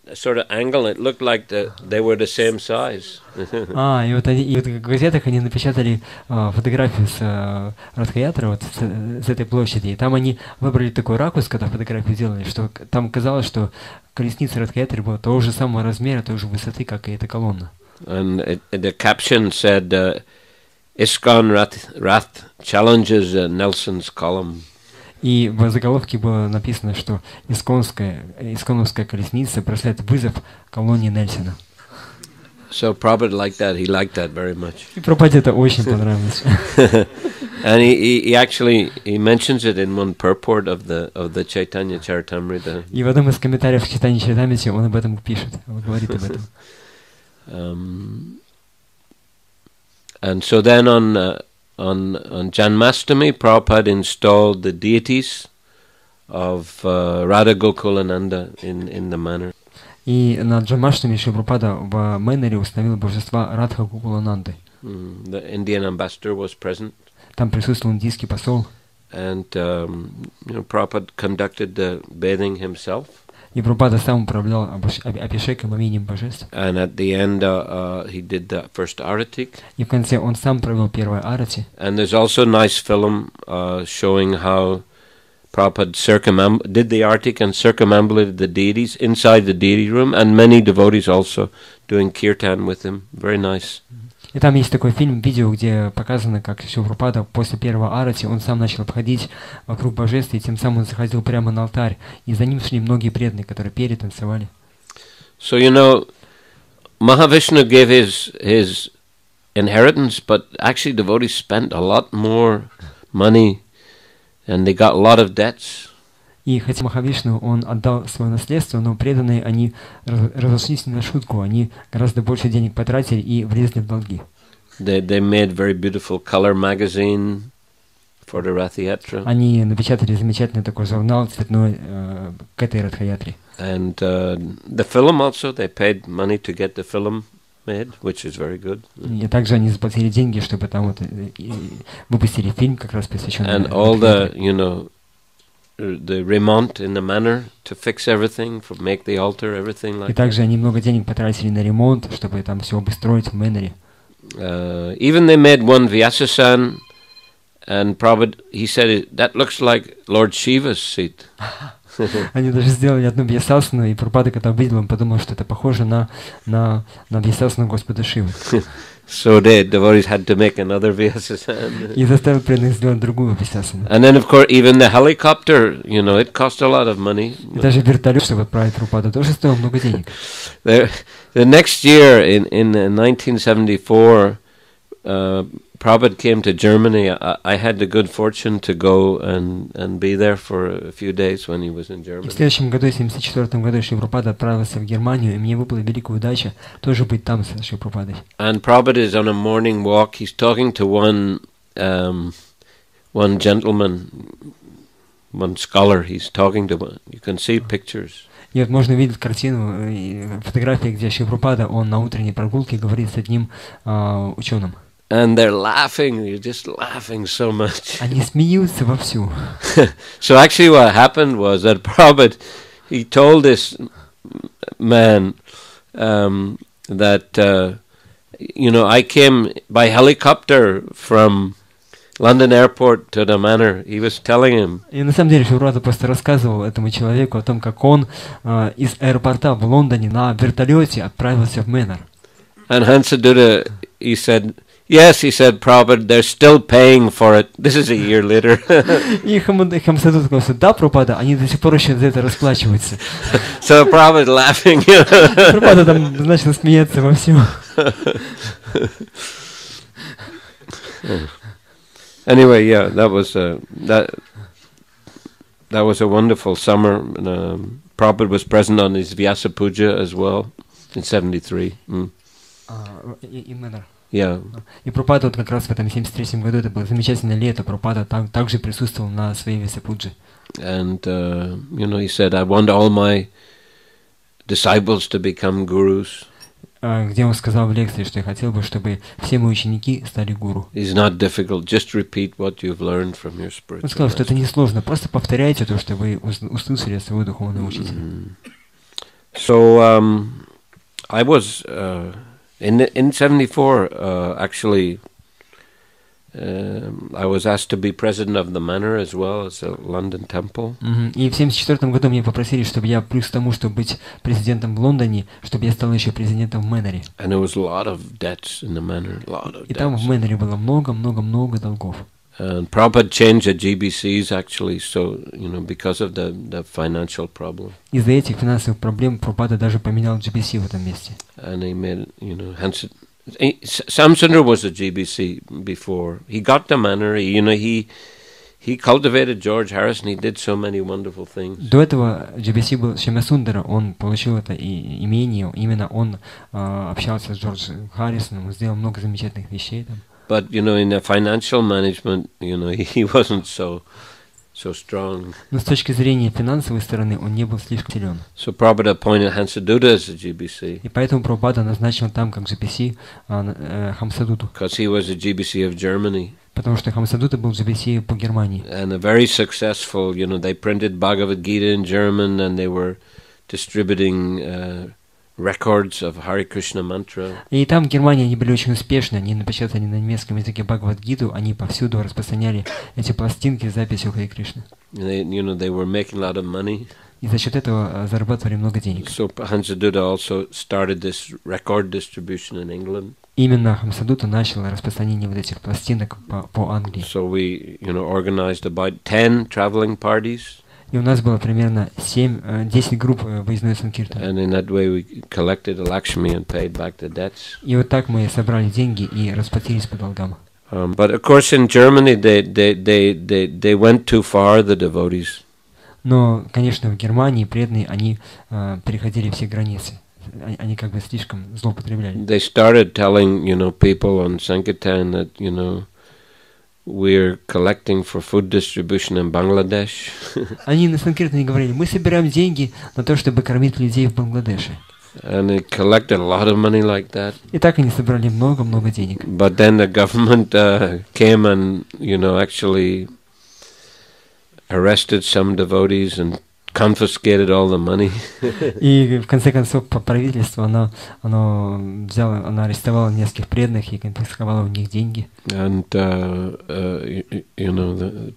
a sort of angle. It looked like they were the same size. И вот в газетах они напечатали фотографию с Радха-Ятры вот с этой площади, и там они выбрали такой ракурс, когда фотографию делали, что там казалось, что колесница Радха-Ятры была того же самого размера, той же высоты, как и эта колонна. And the caption said, "ISKCON Rath challenges Nelson's column." И в заголовке было написано, что исконовская колесница бросает вызов колонии Нельсона. So Prabhupada liked that. He liked that very much. И Прабхупаде это очень понравилось. And he actually mentions it in one purport of the Chaitanya Charitamrita. И в одном из комментариев к Чайтанья Чаритамрите он об этом пишет, он говорит об этом. And so then on Janmashtami, Prabhupada installed the deities of Radha Gokulananda in the manor. И на Джанмаштами Шрила Прабхупада в Мэноре установил божества Радха Гокулананды. The Indian ambassador was present. Там присутствовал индийский посол. And Prabhupada conducted the bathing himself. И Прабхупада сам управлял абхишеком, омовением божеств. And at the end he did the first arati. И в конце он сам провел первое арати. And there's also a nice film showing how Prabhupada did the artik and circumambulated the deities inside the deity room, and many devotees also doing kirtan with him. Very nice. И там есть такой фильм, видео, где показано, как Шрила Прабхупада после первого арати, он сам начал обходить вокруг божеств, и тем самым он заходил прямо на алтарь, и за ним шли многие преданные, которые пели, танцевали. So Mahavishnu gave his inheritance, but actually devotees spent a lot more money, and they got a lot of debts. И хотя Махавишну, он отдал свое наследство, но преданные, они разошлись не на шутку, они гораздо больше денег потратили и влезли в долги. They made very beautiful color magazine for the Rath-Yatra. Они напечатали замечательный такой журнал цветной к этой Радха-Ятре. And the film also, they paid money to get the film made, which is very good. И также они заплатили деньги, чтобы там вот выпустили фильм, как раз посвященный. And all the remont in the manor to fix everything, make the altar, everything like that. И также они много денег потратили на ремонт, чтобы там все обустроить в Мэноре. Even they made one Vyasasan, and Prabhupada, he said, that looks like Lord Shiva's seat. Они даже сделали одну Вьясасану, и Прабхупада, когда увидел, он подумал, что это похоже на Вьясасану Господа Шивы. So the devotees had to make another Vyasasan. И заставил преданных сделать другую Вьясасану. And then, of course, even the helicopter, it cost a lot of money. И даже вертолет, чтобы отправить Прабхупаду, тоже стоил много денег. The next year, in 1974, Prabhupada came to Germany. I had the good fortune to go and be there for a few days when he was in Germany. В следующем году, в 1974 году, Шрила Прабхупада отправился в Германию, и мне выпала великая удача тоже быть там с Шрилой Прабхупадой. And Prabhupada is on a morning walk. He's talking to one gentleman, one scholar. He's talking to one. You can see pictures. И вот можно видеть картину, фотографии, где Шрила Прабхупада, он на утренней прогулке говорит с одним ученым. And they're laughing, you're just laughing so much. Они смеются вовсю. So actually what happened was that Prabhupada, he told this man that, I came by helicopter from London airport to the manor. He was telling him. И на самом деле Шрила просто рассказывал этому человеку о том, как он из аэропорта в Лондоне на вертолете отправился в Мэнор. And Hansaduta, he said, yes, he said, Prabhupada, they're still paying for it. This is a year later. И Хамсадут сказал, что да, Прабхупада, они до сих пор еще за это расплачиваются. So Prabhupada laughing. Прабхупада там начал смеяться во всем. Anyway, yeah, that was a wonderful summer. Prabhupada was present on his Vyasa Puja as well in 73. И Мэнор. Yeah. И Прабхупада вот как раз в этом 73-м году, это было замечательное лето, Прабхупада также присутствовал на своей Vyasa Puja. And, he said, I want all my disciples to become gurus. Где он сказал в лекции, что я хотел бы, чтобы все мои ученики стали гуру. It's not difficult, just repeat what you've learned from your spiritual. Он сказал, что это несложно, просто повторяйте то, что вы услышали от своего духовного учителя. So, I was, in 74, actually, I was asked to be president of the manor as well as a London temple. И в 74 году меня попросили, чтобы я плюс к тому, чтобы быть президентом в Лондоне, чтобы я стал еще президентом в Мэноре. And there was a lot of debts in the manor, И там в Мэноре было много долгов. And Prabhupada changed the Ji-Би-Sis actually, so because of the financial problem. Из-за этих финансовых проблем Прабхупада даже поменял Джи-Би-Си в этом месте. And he made, Samsundar was a Ji-Би-Si before. He got the manor. He cultivated George Harrison. He did so many wonderful things. До этого Джи-Би-Си был Шьямасундара. Он получил это имение. Именно он общался с Джорджем Харрисоном. Он сделал много замечательных вещей там. But in the financial management, he wasn't so strong. Но с точки зрения финансовой стороны он не был слишком силен. So Prabhupada appointed Hansaduta as a Ji-Би-Si. И поэтому Прабхупада назначил там как Джи-Би-Си Хамсадуту. Because he was a Ji-Би-Si of Germany. Потому что Хамсадута был Джи-Би-Си по Германии. And a very successful, they printed Bhagavad Gita in German and they were distributing records of Hare Krishna mantra. И там в Германии они были очень успешны. Они напечатали на немецком языке Бхагавад-гиту. Они повсюду распространяли эти пластинки с записью Харе Кришны. They were making a lot of money. И за счет этого зарабатывали много денег. So Hansaduta also started this record distribution in England. Именно Хамсадута начал распространение вот этих пластинок по Англии. So we, organized about 10 traveling parties. И у нас было примерно 10 групп выездной санкиртаны. And in that way we collected Lakshmi and paid back the debts. И вот так мы собрали деньги и расплатились по долгам. But of course in Germany they went too far, the devotees. Но, конечно, в Германии преданные, они переходили все границы. Они как бы слишком злоупотребляли. They started telling, people on Sankirtan that, we're collecting for food distribution in Bangladesh. Они на Санкиртане говорили, мы собираем деньги на то, чтобы кормить людей в Бангладеше. And they collected a lot of money like that. И так они собрали много денег. But then the government came and, actually arrested some devotees and confiscated all the money. И в конце концов правительство оно арестовало нескольких преданных и конфисковало у них деньги. And the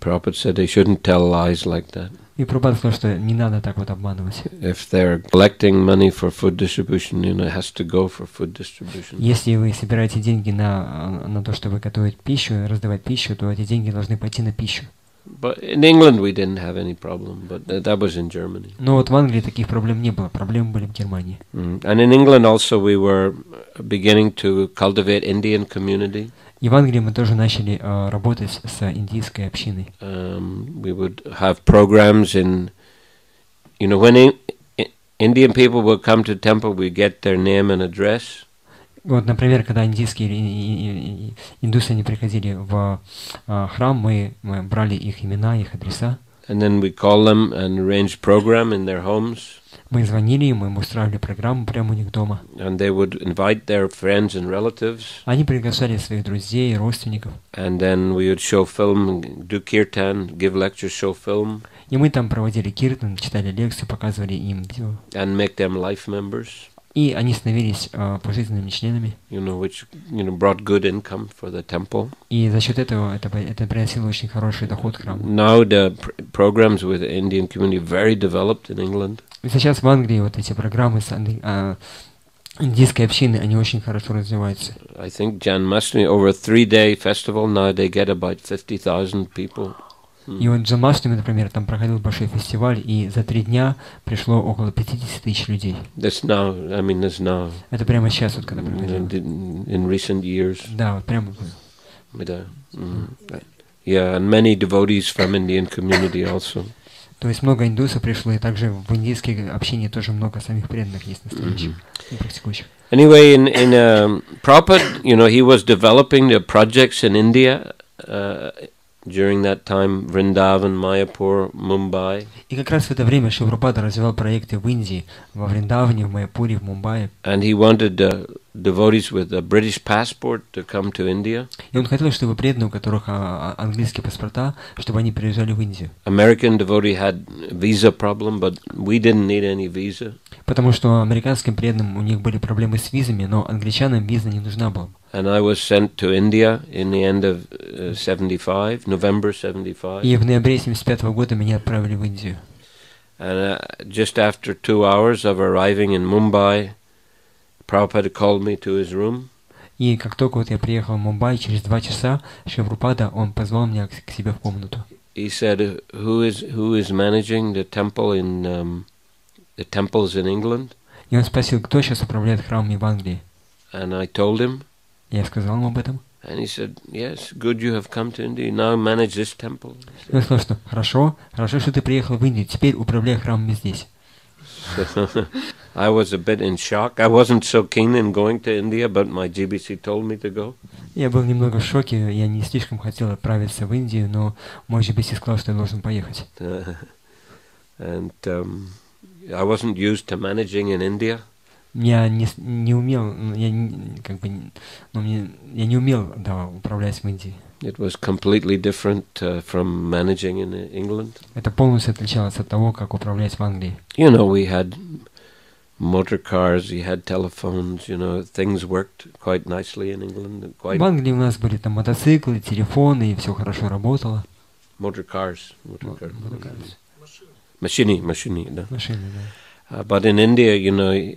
Prabhupada said they shouldn't tell lies like that. И Прабхупада сказал, что не надо так вот обманывать. If they're collecting money for food distribution, it has to go for food distribution. Если вы собираете деньги на то, чтобы готовить пищу, раздавать пищу, то эти деньги должны пойти на пищу. But in England we didn't have any problem, but that was in Germany. Но вот в Англии таких проблем не было, проблемы были в Германии. And in England also we were beginning to cultivate Indian community. И в Англии мы тоже начали работать с индийской общиной. We would have programs in, when Indian people would come to temple, we get their name and address. Вот, например, когда индусы они приходили в храм, мы брали их имена, их адреса. And then we call them and arrange program in their homes. Мы звонили им, мы устраивали программу прямо у них дома. And they would invite their friends and relatives. Они приглашали своих друзей и родственников. And then we would show film, do kirtan, give lectures, show film. И мы там проводили киртан, читали лекции, показывали им видео. And make them life members. И они становились пожизненными членами. Which brought good income for the temple. И за счет этого это приносило очень хороший доход храму. Now the programs with the Indian community very developed in England. И сейчас в Англии вот эти программы с индийской общины, они очень хорошо развиваются. I think Janmashtami over a 3-day festival now they get about 50,000 people. И вот Джанмаштами, например, там проходил большой фестиваль, и за 3 дня пришло около 50 тысяч людей. That's now. Это прямо сейчас, вот когда проходило. In recent years. Да, вот прямо. Yeah, and many devotees from Indian community also. То есть много индусов пришло, и также в индийской общине тоже много самих преданных есть настоящих и практикующих. Anyway, in Prabhupada, he was developing the projects in India. During that time, Vrindavan, Mayapur, Mumbai. И как раз в это время Шрила Прабхупада развивал проекты в Индии, во Вриндаване, в Майяпуре, в Мумбаи. And he wanted devotees with a British passport to come to India. И он хотел, чтобы преданные, у которых английские паспорта, чтобы они приезжали в Индию. American devotee had visa problem, but we didn't need any visa. Потому что американским преданным у них были проблемы с визами, но англичанам виза не нужна была. And I was sent to India in the end of 75, November 75. И в ноябре 75 года меня отправили в Индию. And just after 2 hours of arriving in Mumbai, Prabhupada called me to his room. И как только вот я приехал в Мумбай, через 2 часа Шрила Прабхупада, он позвал меня к себе в комнату. He said, who is managing the temple in the temples in England? И он спросил, кто сейчас управляет храмами в Англии. And I told him. Я сказал ему об этом. And he said, yes, good you have come to India. Now manage this temple. И он сказал, что хорошо, что ты приехал в Индию, теперь управляй храмами здесь. I was a bit in shock. I wasn't so keen in going to India, but my Джи-Би-Си told me to go. Я был немного в шоке, я не слишком хотел отправиться в Индию, но мой Джи-Би-Си сказал, что я должен поехать. And I wasn't used to managing in India. Я не умел, я не умел, управлять в Индии. It was completely different from managing in England. Это полностью отличалось от того, как управлять в Англии. We had motor cars, we had telephones, things worked quite nicely in England. В Англии у нас были там мотоциклы, телефоны, и все хорошо работало. Motor cars. Машины, да. Машины, да. But in India, you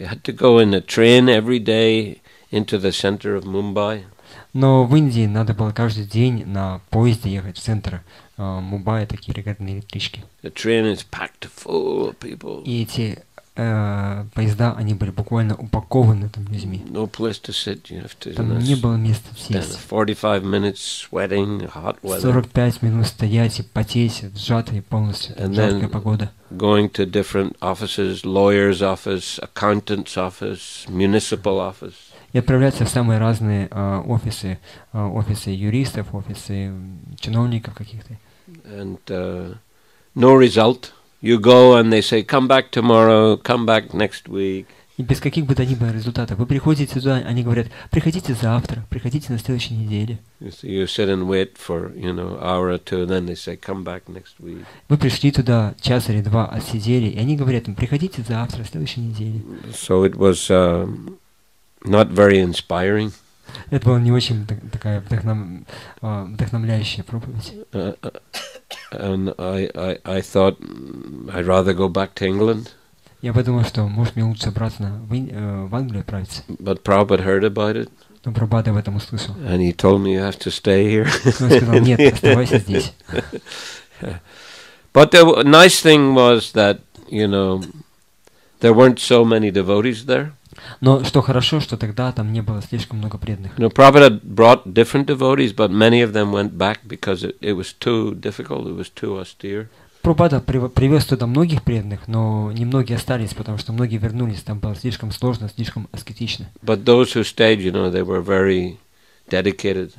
had to go in a train every day into the center of Mumbai. Но в Индии надо было каждый день на поезде ехать в центр Мумбаи, такие регулярные электрички. The train is packed full of people. И эти поезда, они были буквально упакованы там людьми. No place to sit. You have to. Там не было места сесть. 45 minutes sweating, hot weather. 45 минут стоять и потеть, сжатые полностью, жаркая погода. Going to different offices, lawyer's office, accountant's office, municipal office. И отправляться в самые разные офисы юристов, офисы чиновников каких-то. And no result. You go and they say, come back tomorrow, come back next week. И без каких бы то ни было результатов. Вы приходите сюда, они говорят, приходите завтра, приходите на следующей неделе. You sit and wait for, hour or two, and then they say, come back next week. Вы пришли туда, час или два отсидели, и они говорят, приходите завтра, на следующей неделе. So it was not very inspiring. Это была не очень такая вдохновляющая проповедь. And I thought I'd rather go back to England. Я подумал, что может мне лучше обратно в Англию отправиться. But Prabhupada heard about it. Но Прабхупада об этом услышал. And he told me you have to stay here. Он сказал, нет, оставайся здесь. But the nice thing was that, there weren't so many devotees there. Но что хорошо, что тогда там не было слишком много преданных. Prabhupada brought different devotees, but many of them went back because it was too difficult, it was too austere. Прабхупада привез туда многих преданных, но немногие остались, потому что многие вернулись, там было слишком сложно, слишком аскетично. But those who stayed, they were very dedicated,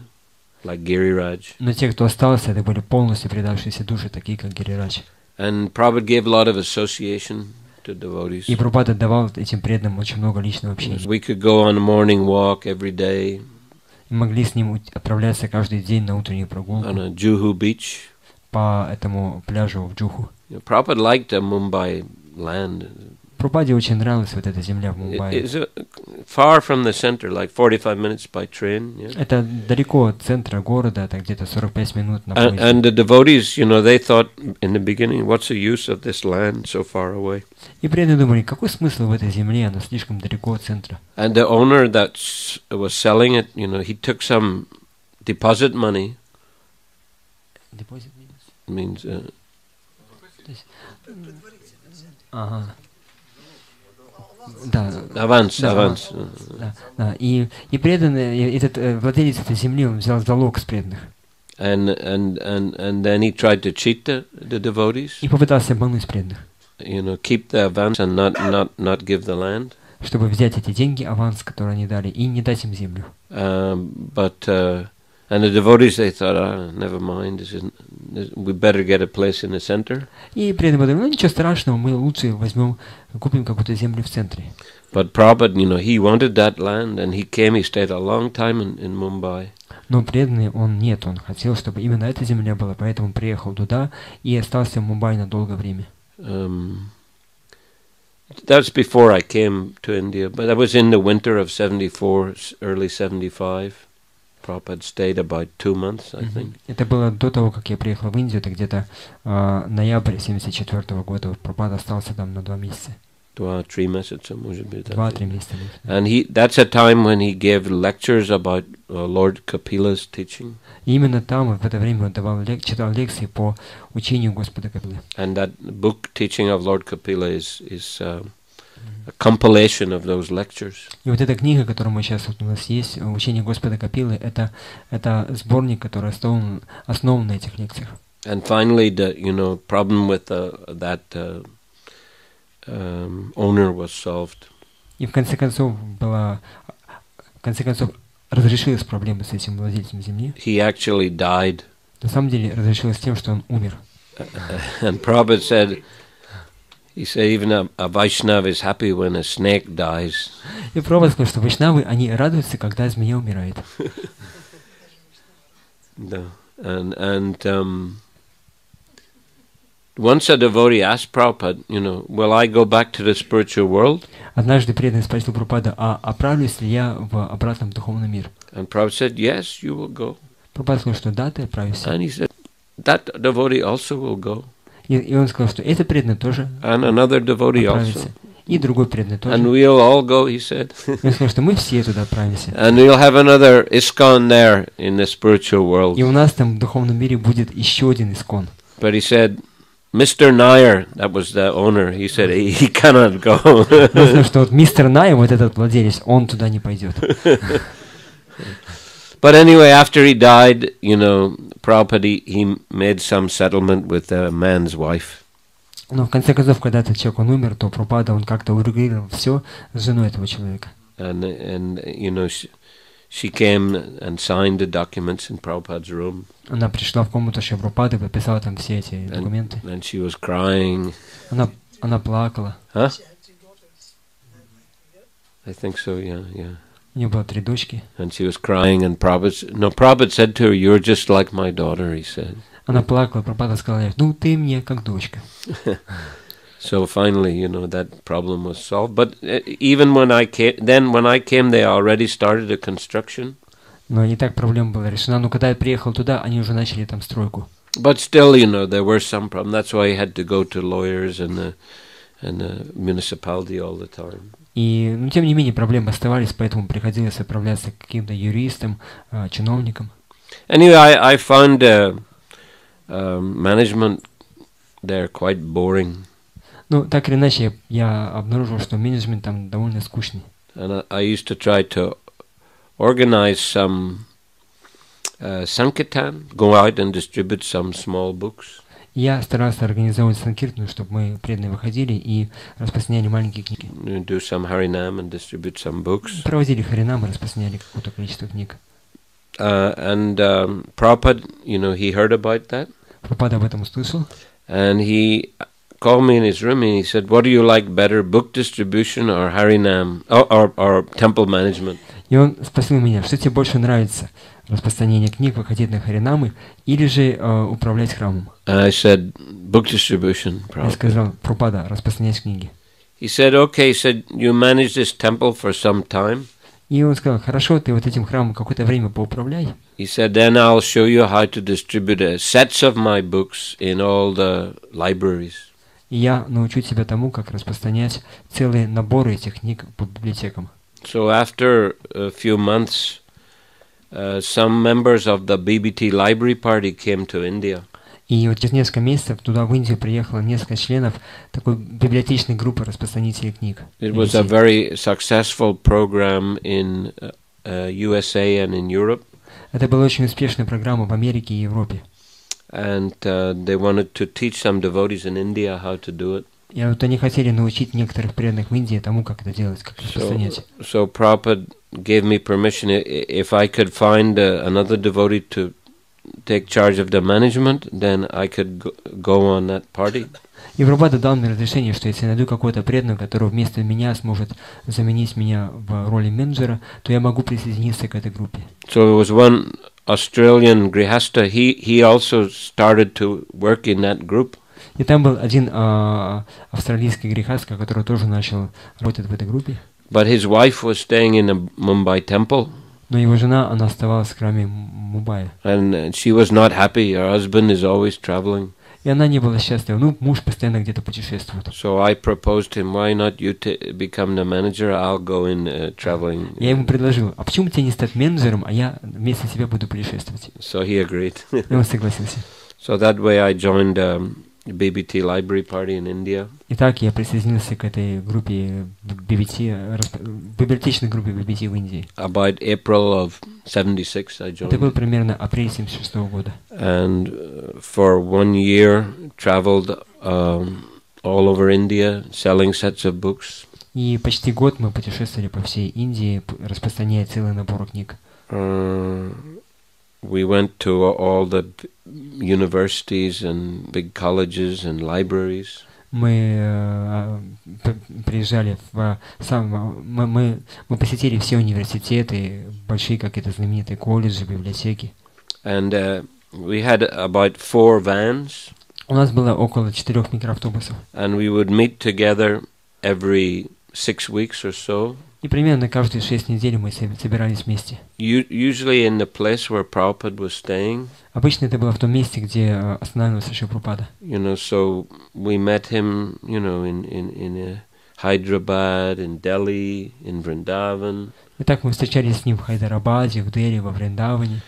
like Giriraj. Но те, кто остался, это были полностью предавшиеся души, такие как Гирирадж. And Prabhupada gave a lot of association to devotees. И Прабхупада давал этим преданным очень много личного общения. We could go on a morning walk every day. И могли с ним отправляться каждый день на утреннюю прогулку On a Juhu beach. по этому пляжу в Джуху. Prabhupada liked the Mumbai land. Прабхупаде очень нравилась вот эта земля в Мумбаи. It's far from the center, like 45 minutes by train. Yeah? Это далеко от центра города, это где-то 45 минут на поезде. And the devotees, they thought in the beginning, what's the use of this land so far away? И преданные думали, какой смысл в этой земле, она слишком далеко от центра. And the owner that was selling it, he took some deposit money. Deposit means ага. Да. Аванс. Да. И преданный, этот владелец этой земли, он взял залог с преданных. And then he tried to cheat the devotees. И попытался обмануть преданных. Keep the advance and not give the land. Чтобы взять эти деньги, аванс, который они дали, и не дать им землю. And the devotees, they thought, never mind, we better get a place in the center. И преданные подумали, ничего страшного, мы лучше купим какую-то землю в центре. But Prabhupada, he wanted that land, and he stayed a long time in Mumbai. Но преданный он хотел, чтобы именно эта земля была, поэтому приехал туда и остался в Мумбаи на долгое время. That's before I came to India, but that was in the winter of 74, early 75. Prabhupada stayed about 2 months, I think. Это было до того, как я приехал в Индию, это где-то ноябрь 74 года. Прабхупада остался там на 2 месяца. 2-3 месяца, может быть. 2-3 месяца. And that's a time when he gave lectures about Lord Kapila's teaching. И именно там, в это время, он читал лекции по учению Господа Капилы. And that book, Teaching of Lord Kapila, is a compilation of those lectures. И вот эта книга, которая у нас есть, «Учение Господа Капилы», это сборник, который основан на этих лекциях. And finally, the problem with that owner was solved. И в конце концов разрешилась проблема с этим владельцем земли. He actually died. На самом деле разрешилась тем, что он умер. And Prabhupada said, he said even a Vaishnava is happy when a snake dies. И Прабхупада сказал, что вайшнавы, они радуются, когда змея умирает. No. And once a devotee asked Prabhupada, will I go back to the spiritual world? Однажды преданный спросил Прабхупада, отправлюсь ли я в обратном духовный мир? And Prabhupada said, yes, you will go. Прабхупада сказал, что да, ты отправишься. And he said, that devotee also will go. И он сказал, что это преданный тоже отправится. И другой преданный тоже. And we'll all go, he said. И он сказал, что мы все туда отправимся. And we'll have another ISKCON there in the spiritual world. И у нас там в духовном мире будет еще один ISKCON. But he said, Mr. Nair, that was the owner, he said he cannot go. Он сказал, что вот мистер Найер, вот этот владелец, он туда не пойдет. But anyway, after he died, Prabhupada, he made some settlement with a man's wife. Но в конце концов, когда этот человек он умер, то Прабхупада, он как-то урегулировал все с женой этого человека. And she came and signed the documents in Prabhupada's room. Она пришла в комнату Шрилы Прабхупады, подписала там все эти документы. And she was crying. Она плакала. Huh? I think so, yeah. У нее было 3 дочки. And she was crying, and Prabhupada said to her, "You're just like my daughter," he said. Она плакала, Прабхупада сказал ей, ты мне как дочка. So finally, that problem was solved. But even when I came, they already started the construction. Но не так проблема была решена. Но когда я приехал туда, они уже начали там стройку. But still, there were some problems. That's why I had to go to lawyers and the municipality all the time. И, тем не менее, проблемы оставались, поэтому приходилось отправляться к каким-то юристам, чиновникам. Anyway, I found management there quite boring. Так или иначе, я обнаружил, что менеджмент там довольно скучный. And I used to try to organize some sankirtan, go out and distribute some small books. Я старался организовать санкиртану, чтобы мы преданные выходили и распространяли маленькие книги. Do some harinam and distribute some books. Проводили харинам и распространяли какое-то количество книг. And Prabhupada, he heard about that. Прабхупада об этом услышал. And he called me in his room and he said, "What do you like better, book distribution or Harinam or temple management?" И он спросил меня, что тебе больше нравится, распространение книг, выходить на харинамы, или же управлять храмом? And I said, "Book distribution." Я сказал, Прабхупада, распространять книги. He said, "Okay." He said, "You manage this temple for some time." И он сказал, хорошо, ты вот этим храмом какое-то время поуправляй. He said, "Then I'll show you how to distribute sets of my books in all the libraries." И я научу тебя тому, как распространять целые наборы этих книг по библиотекам. So after a few months, some members of the BBT library party came to India. И вот через несколько месяцев туда в Индию приехало несколько членов такой библиотечной группы распространителей книг. It was a very successful program in USA and in Europe. Это была очень успешная программа в Америке и Европе. And they wanted to teach some devotees in India how to do it. И вот они хотели научить некоторых преданных в Индии тому, как это делать, как распространять. So Prabhupada gave me permission if I could find another devotee to take charge of the management, then I could go on that party. И Прабхупада дал мне разрешение, что если найду какого-то преданного, который вместо меня сможет заменить меня в роли менеджера, то я могу присоединиться к этой группе. So it was one Australian grihasta. He also started to work in that group. И там был один австралийский грехаска, который тоже начал работать в этой группе. But his wife was staying in a Mumbai temple. Но его жена, она оставалась в храме Мумбаи. And she was not happy. Her husband is always traveling. И она не была счастлива. Ну, муж постоянно где-то путешествует. So I proposed him, why not you become the manager? I'll go in traveling. Я ему предложил, а почему тебе не стать менеджером, а я вместо тебя буду путешествовать? So he agreed. И он согласился. So that way I joined BBT library party in India. Итак, я присоединился к этой группе BBT, библиотечной группе BBT в Индии. About April of 76 I joined. Это был примерно апрель 76 года. And for 1 year traveled all over India selling sets of books. И почти год мы путешествовали по всей Индии, распространяя целый набор книг. We went to all the universities and big colleges and libraries. Мы приезжали мы посетили все университеты, большие какие-то знаменитые колледжи, библиотеки. And we had about 4 vans. У нас было около 4 микроавтобусов. And we would meet together every 6 weeks or so. И примерно каждые 6 недель мы собирались вместе. Usually in the place where Prabhupada was staying. Обычно это было в том месте, где останавливался Шрила Прабхупада. You know, so we met him, you know, in Hyderabad, in Delhi, in Vrindavan. Итак, мы встречались с ним в Хайдарабаде, в Дели, во Вриндаване.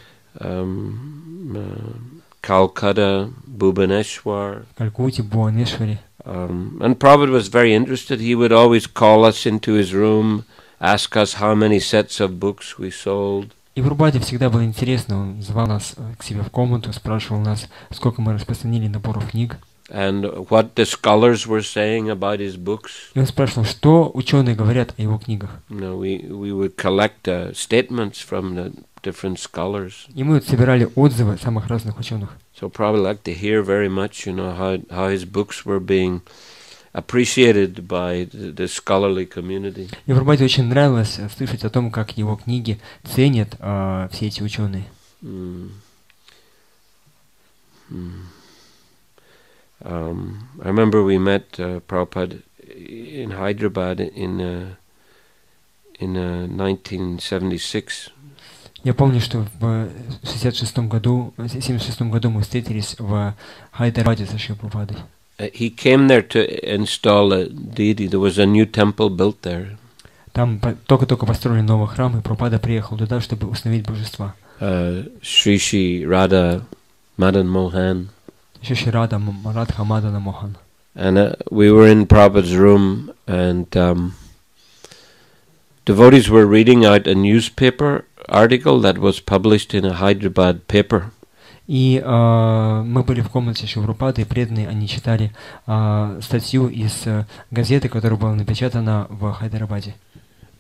Calcutta, Bhubaneswar. В Калькутте, Бхуванешваре. And Prabhupada was very interested. He would always call us into his room, ask us how many sets of books we sold. И Прабхупаде всегда было интересно. Он звал нас к себе в комнату, спрашивал нас, сколько мы распространили наборов книг. And what the scholars were saying about his books. И он спрашивал, что ученые говорят о его книгах. You know, we would collect statements from the different scholars. И мы собирали отзывы самых разных ученых. So probably like to hear very much, you know, how his books were being appreciated by the scholarly community. И Прабхупаде очень нравилось слышать о том, как его книги ценят все эти ученые. I remember we met Prabhupada in Hyderabad in 1976. Я помню, что в 76 году мы встретились в Хайдарабаде со Шрилой Прабхупадой. He came there to install a deity. There was a new temple built there. Там только построили новый храм, и Прабхупада приехал туда, чтобы установить божества. Shri Radha Madan Mohan. Шри Радха Мадана Мохан. And we were in Prabhupada's room, and devotees were reading out a newspaper article that was published in a Hyderabad paper. И мы были в комнате Шрилы Прабхупады, и преданные, они читали статью из газеты, которая была напечатана в Хайдарабаде.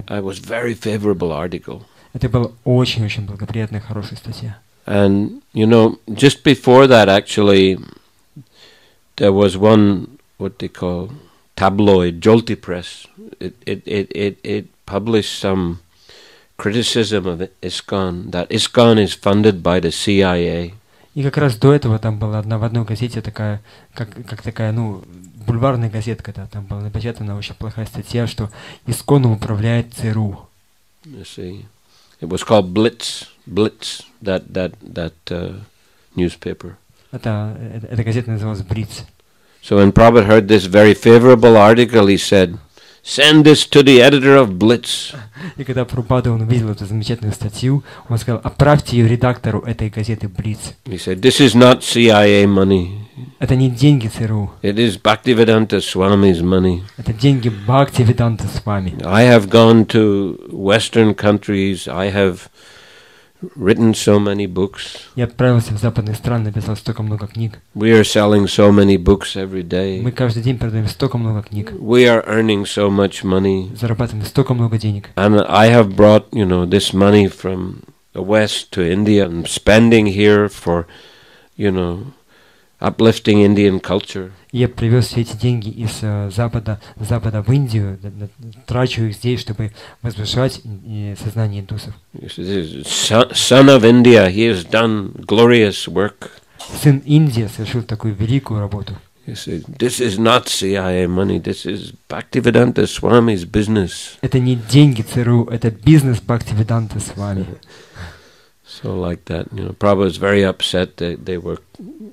It was very favorable article. Это была очень-очень благоприятная, хорошая статья. And, you know, just before that, actually, there was one, what they call, tabloid, Jolty Press. It published some criticism of ISKCON, that ISKCON is funded by the CIA. И как раз до этого там была в одной газете такая, как такая, бульварная газетка, да, там была напечатана очень плохая статья, что ИСККОНом управляет ЦРУ. You see, it was called Blitz, that newspaper. Эта газета называлась «Блиц». So when Prabhupada heard this very favorable article, he said, "Send this to the editor of Blitz." И когда Прабхупада он увидел эту замечательную статью, он сказал: отправьте ее редактору этой газеты «Блиц». He said, "This is not CIA money. Это не деньги ЦРУ. It is Bhaktivedanta Swami's money. Это деньги Бхактиведанта Свами. I have gone to Western countries. I have written so many books. Я отправился в западные страны, написал столько много книг. We are selling so many books every day. Мы каждый день продаем столько много книг. We are earning so much money. Зарабатываем столько много денег. And I have brought, this money from the West to India and spending here for, uplifting Indian culture. Я привез все эти деньги из Запада в Индию, трачу их здесь, чтобы возвышать сознание индусов. Son of India, he has done glorious work. Сын Индии совершил такую великую работу. This is not CIA money. This is Bhaktivedanta Swami's business. Это не деньги ЦРУ, это бизнес Бхактиведанта Свами. So like that, Prabhupada was very upset that they were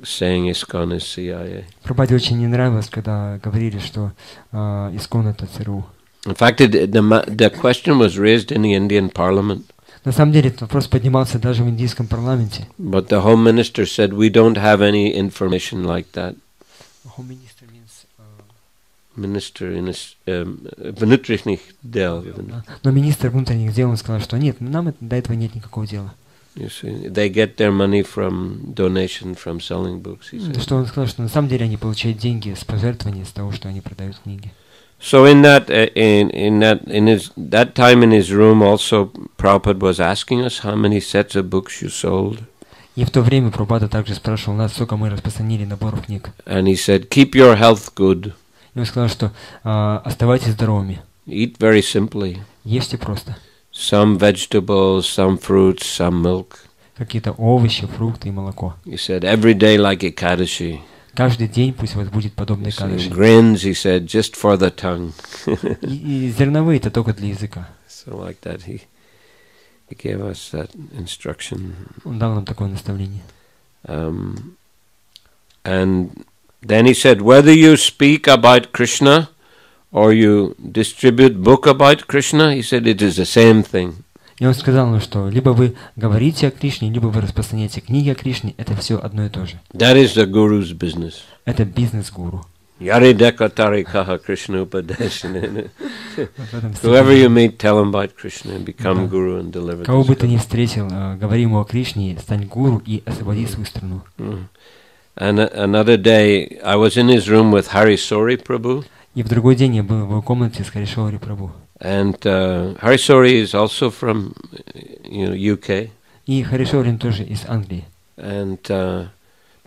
saying ISKCON is CIA. Прабхупаде очень не нравилось, когда говорили, что ИСККОН это ЦРУ. In fact, the question was raised in the Indian Parliament. На самом деле этот вопрос поднимался даже в индийском парламенте. But the Home Minister said we don't have any information like that. Home Minister means Minister in внутренних дел. Но министр внутренних дел он сказал, что нет, нам до этого нет никакого дела. You see, they get their money from donation from selling books. Что он сказал, что на самом деле они получают деньги с пожертвований, с того, что они продают книги. So in that time in his room also Prabhupada was asking us how many sets of books you sold. И в то время Прабхупада также спрашивал нас, сколько мы распространили наборов книг. And he said, keep your health good. И он сказал, что оставайтесь здоровыми. Eat very simply. Ешьте просто. Some vegetables, some fruits, some milk. Какие-то овощи, фрукты и молоко. He said, every day like Ekadashi. Каждый день пусть у вас будет подобный Экадаши. Grains, he said, just for the tongue. И зерновые это только для языка. So like that, he gave us that instruction. Он дал нам такое наставление. And then he said, whether you speak about Krishna or you distribute book about Krishna, he said, it is the same thing. И он сказал, что либо вы говорите о Кришне, либо вы распространяете книги о Кришне, это все одно и то же. That is the guru's business. Это бизнес гуру. Yari dekatari kaha Krishna upadeshana. Whoever you meet, tell him about Krishna and become guru and deliver. Кого бы ты ни встретил, говори ему о Кришне, стань гуру и освободи свою страну. And another day, I was in his room with Haре Prabhu. И в другой день я был в его комнате с Харе Прабху. And Haре is also from, UK. И Харе тоже из Англии. And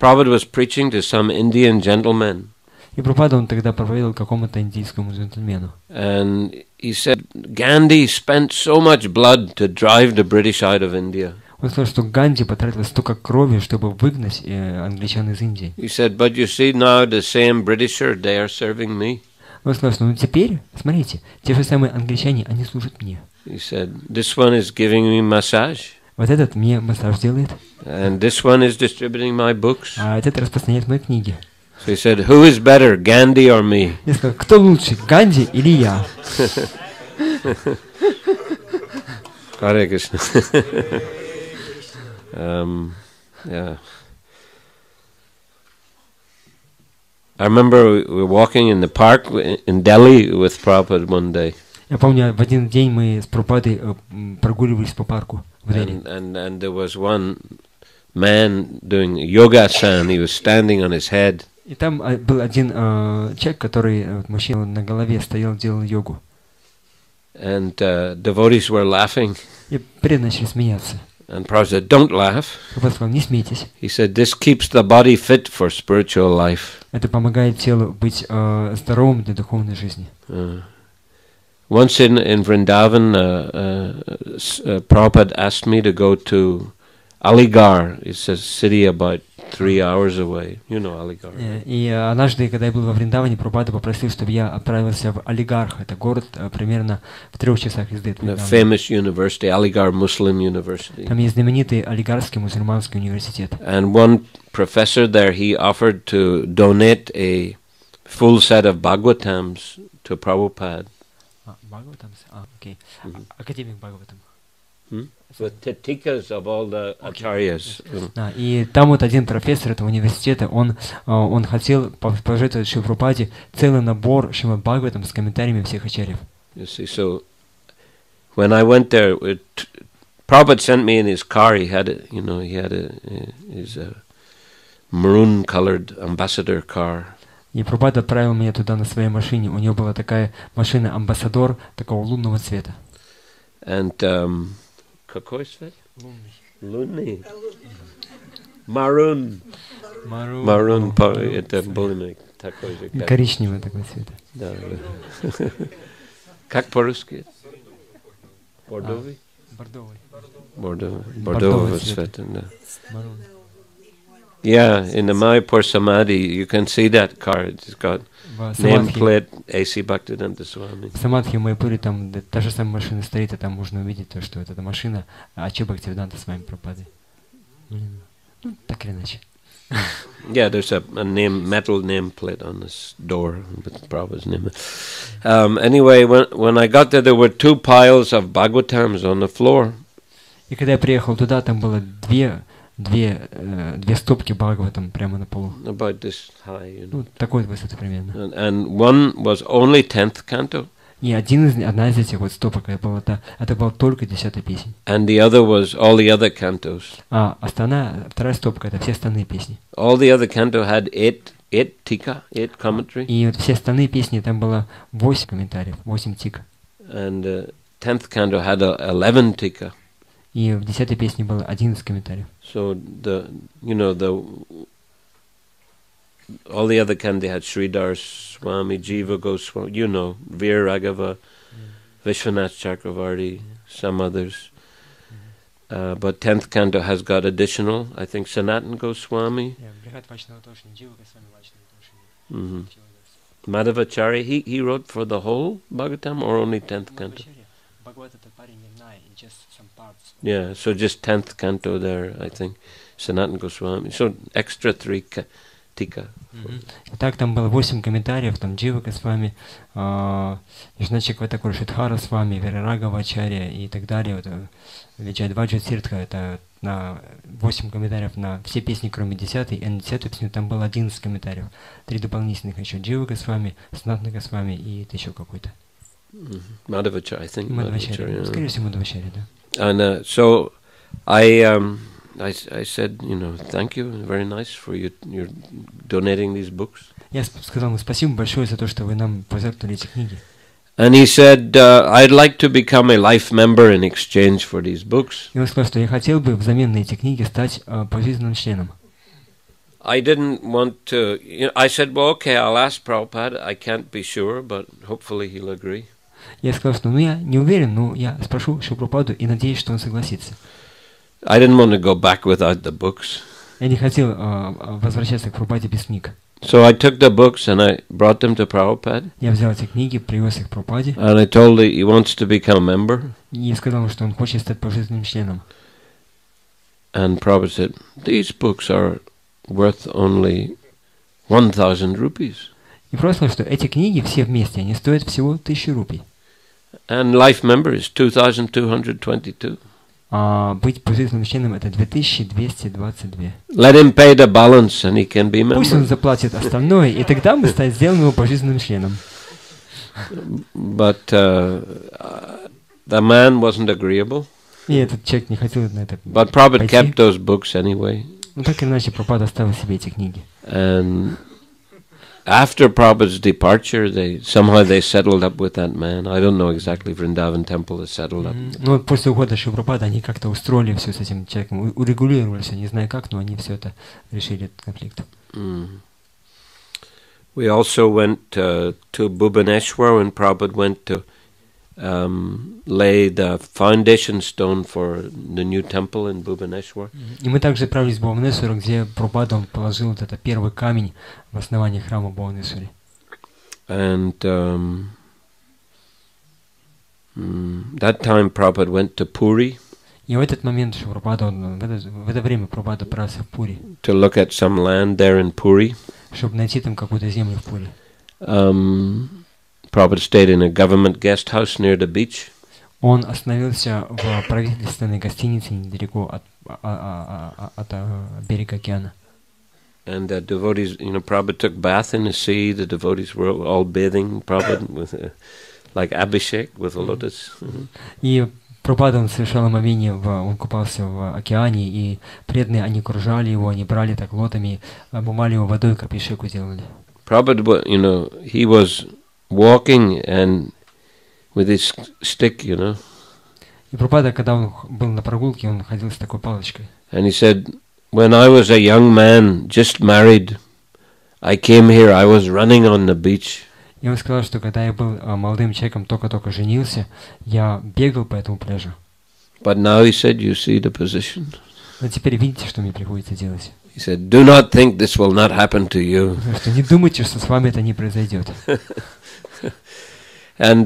Prabhupada was preaching to some Indian gentlemen. И Прабхупада он тогда проповедовал какому-то индийскому джентльмену. And he said, Gandhi spent so much blood to drive the British out of India. Он сказал, что Ганди потратил столько крови, чтобы выгнать англичан из Индии. He said, but you see now the same Britisher, they are serving me. Он сказал, что теперь, смотрите, те же самые англичане, они служат мне. He said, this one is giving me massage. Вот этот мне массаж делает. And this one is distributing my books. А этот распространяет мои книги. So he said, who is better, Gandhi or me? Я сказал, кто лучше, Ганди или я? Харе Кришна. Yeah. I remember we were walking in the park in Delhi with Prabhupada one day. Я помню, в один день мы с Прабхупадой прогуливались по парку в Дели. And there was one man doing yogasana. He was standing on his head. И там был один человек, который, мужчина на голове стоял, делал йогу. And devotees were laughing. И преданные начали смеяться. And Prabhupada said, don't laugh. Прабхупада сказал, не смейтесь. He said, this keeps the body fit for spiritual life. Это помогает телу быть здоровым для духовной жизни. Once in Vrindavan, Prabhupada asked me to go to Aligarh. It's a city about 3 hours away. You know Aligarh. И однажды, когда я был во Вриндаване, Прабхупада попросил, чтобы я отправился в Алигарх. Это город примерно в 3 часах езды от The Вриндавана. famous university, Aligarh Muslim University. Там есть знаменитый Алигарский мусульманский университет. And one professor there, he offered to donate a full set of Bhagavatams to Prabhupada. Бхагаватам? Окей. Академик Бхагаватам. With tikas of all the acharyas. Да, и там вот один профессор этого университета, он хотел пожертвовать Шриле Прабхупаде целый набор Шримад Бхагаватам с комментариями всех ачарьев. You see, so when I went there, Prabhupada sent me in his car. He had his maroon-colored ambassador car. И Прабхупада отправил меня туда на своей машине. У него была такая машина амбассадор такого лунного цвета. And какой цвет? Лунный. Maroon. Это было такой же. Коричневый такой цвет. Да. Как по-русски? Бордовый? Бордовый цвет, да. Yeah, in the Mayapur Samadhi, you can see that car. It's got nameplate AC Bhактиведанта Swami. В Самадхи в Майпуре там та же самая машина стоит, и там можно увидеть то, что это машина Ачи Бхактиведанта с вами Прабхупады. Ну, так или иначе. Yeah, there's a metal nameplate on this door with Prabhupada's name. Anyway, when I got there were 2 piles of Bhagavatams on the floor. И когда я приехал туда, там было две стопки Бхагаватам прямо на полу. About this high, you know. Ну, такой высоты примерно. And one was only 10th canto. И одна из этих вот стопок, это была только 10-я песня. And the other was all the other cantos. А вторая стопка, это все остальные песни. All the other canto had 8 tika, 8 commentary. И вот все остальные песни, там было 8 комментариев, 8 тика. And 10th canto had 11 tika. И в 10-й песне было 11 комментариев. So all the other canto had Sridhar Swami, Jiva Goswami, Veer Raghava, Vishwanath Chakravarti, some others. But 10th canto has got additional, I think, Sanatan Goswami. Madhavacharya, he wrote for the whole Bhagavatam or only 10th canto? Yeah, so just 10th canto there, I think. Sanatan Goswami. So extra 3 tika. Так, там было 8 комментариев, там Джива Госвами, Вишначик Ватакур Шидхара с вами, Верарагава Ачарья и так далее. Вот, Виджайдваджа Тиртха, это на 8 комментариев на все песни, кроме 10-й, и на 10-ю песню там было 11 комментариев. 3 дополнительных еще Джива Госвами, Санатана Госвами и еще какой-то. Madhavacharya, I think. Madhavacharya. Скорее всего, Madhavacharya, да. And so I said, thank you, very nice for you're donating these books. Я сказал ему спасибо большое за то, что вы нам пожертвовали эти книги. And he said, I'd like to become a life member in exchange for these books. И он сказал, что я хотел бы взамен на эти книги стать пожизненным членом. I didn't want to. I said, well, okay, I'll ask Prabhupada. I can't be sure, but hopefully he'll agree. Я сказал, что я не уверен, но я спрошу Шрилу Прабхупаду и надеюсь, что он согласится. I didn't want to go back without the books. Я не хотел возвращаться к Прабхупаде без книг. So I took the books and I brought them to Prabhupada. Я взял эти книги, привез их к Прабхупаде. And I told him he wants to become a member. И сказал, что он хочет стать пожизненным членом. And Prabhupada said, these books are worth only 1,000 rupees. И просто сказал, что эти книги все вместе, они стоят всего 1000 рупий. And life member is 2,222. А быть пожизненным членом это 2222. Let him pay the balance and he can be member. Пусть он заплатит остальное, и тогда мы сделаем его пожизненным членом. But the man wasn't agreeable. И этот человек не хотел на это. But Prabhupada kept those books anyway. Ну так или иначе, Прабхупада оставил себе эти книги. And after Prabhupada's departure, somehow they settled up with that man. I don't know exactly. Vrindavan Temple is settled up. Ну, после ухода Шрилы Прабхупады они как-то устроили все с этим человеком, урегулировались, я не знаю как, но они все это решили, этот конфликт. We also went to Bhubaneswar when Prabhupada went to lay the foundation stone for the new temple in Bhubaneswar. И мы также отправились в Бхуванешвар, где Прабхупада положил вот этот первый камень в основании храма Бхуванешвари. And that time Prabhupada went to Puri. И в этот момент Прабхупада, в это время Прабхупада отправился в Пури. To look at some land there in Puri. Чтобы найти там какую-то землю в Пури. Prabhupada stayed in a government guest house near the beach. Он остановился в правительственной гостинице недалеко от берега океана. And the devotees, Prabhupada took bath in the sea. The devotees were all bathing Prabhupada with like Abhishek with a lotus. И Прабхупада, он совершал омовение, он купался в океане, и преданные, они окружали его, они брали так лотами, омывали его водой, как Абхишеку делали. Prabhupada, he was walking and with his stick, И Прабхупада, когда он был на прогулке, он ходил с такой палочкой. And he said, when I was a young man, just married, I came here, I was running on the beach. И он сказал, что когда я был молодым человеком, только-только женился, я бегал по этому пляжу. But now he said, you see the position. Но теперь видите, что мне приходится делать. He said, do not think this will not happen to you. Что не думайте, что с вами это не произойдет. And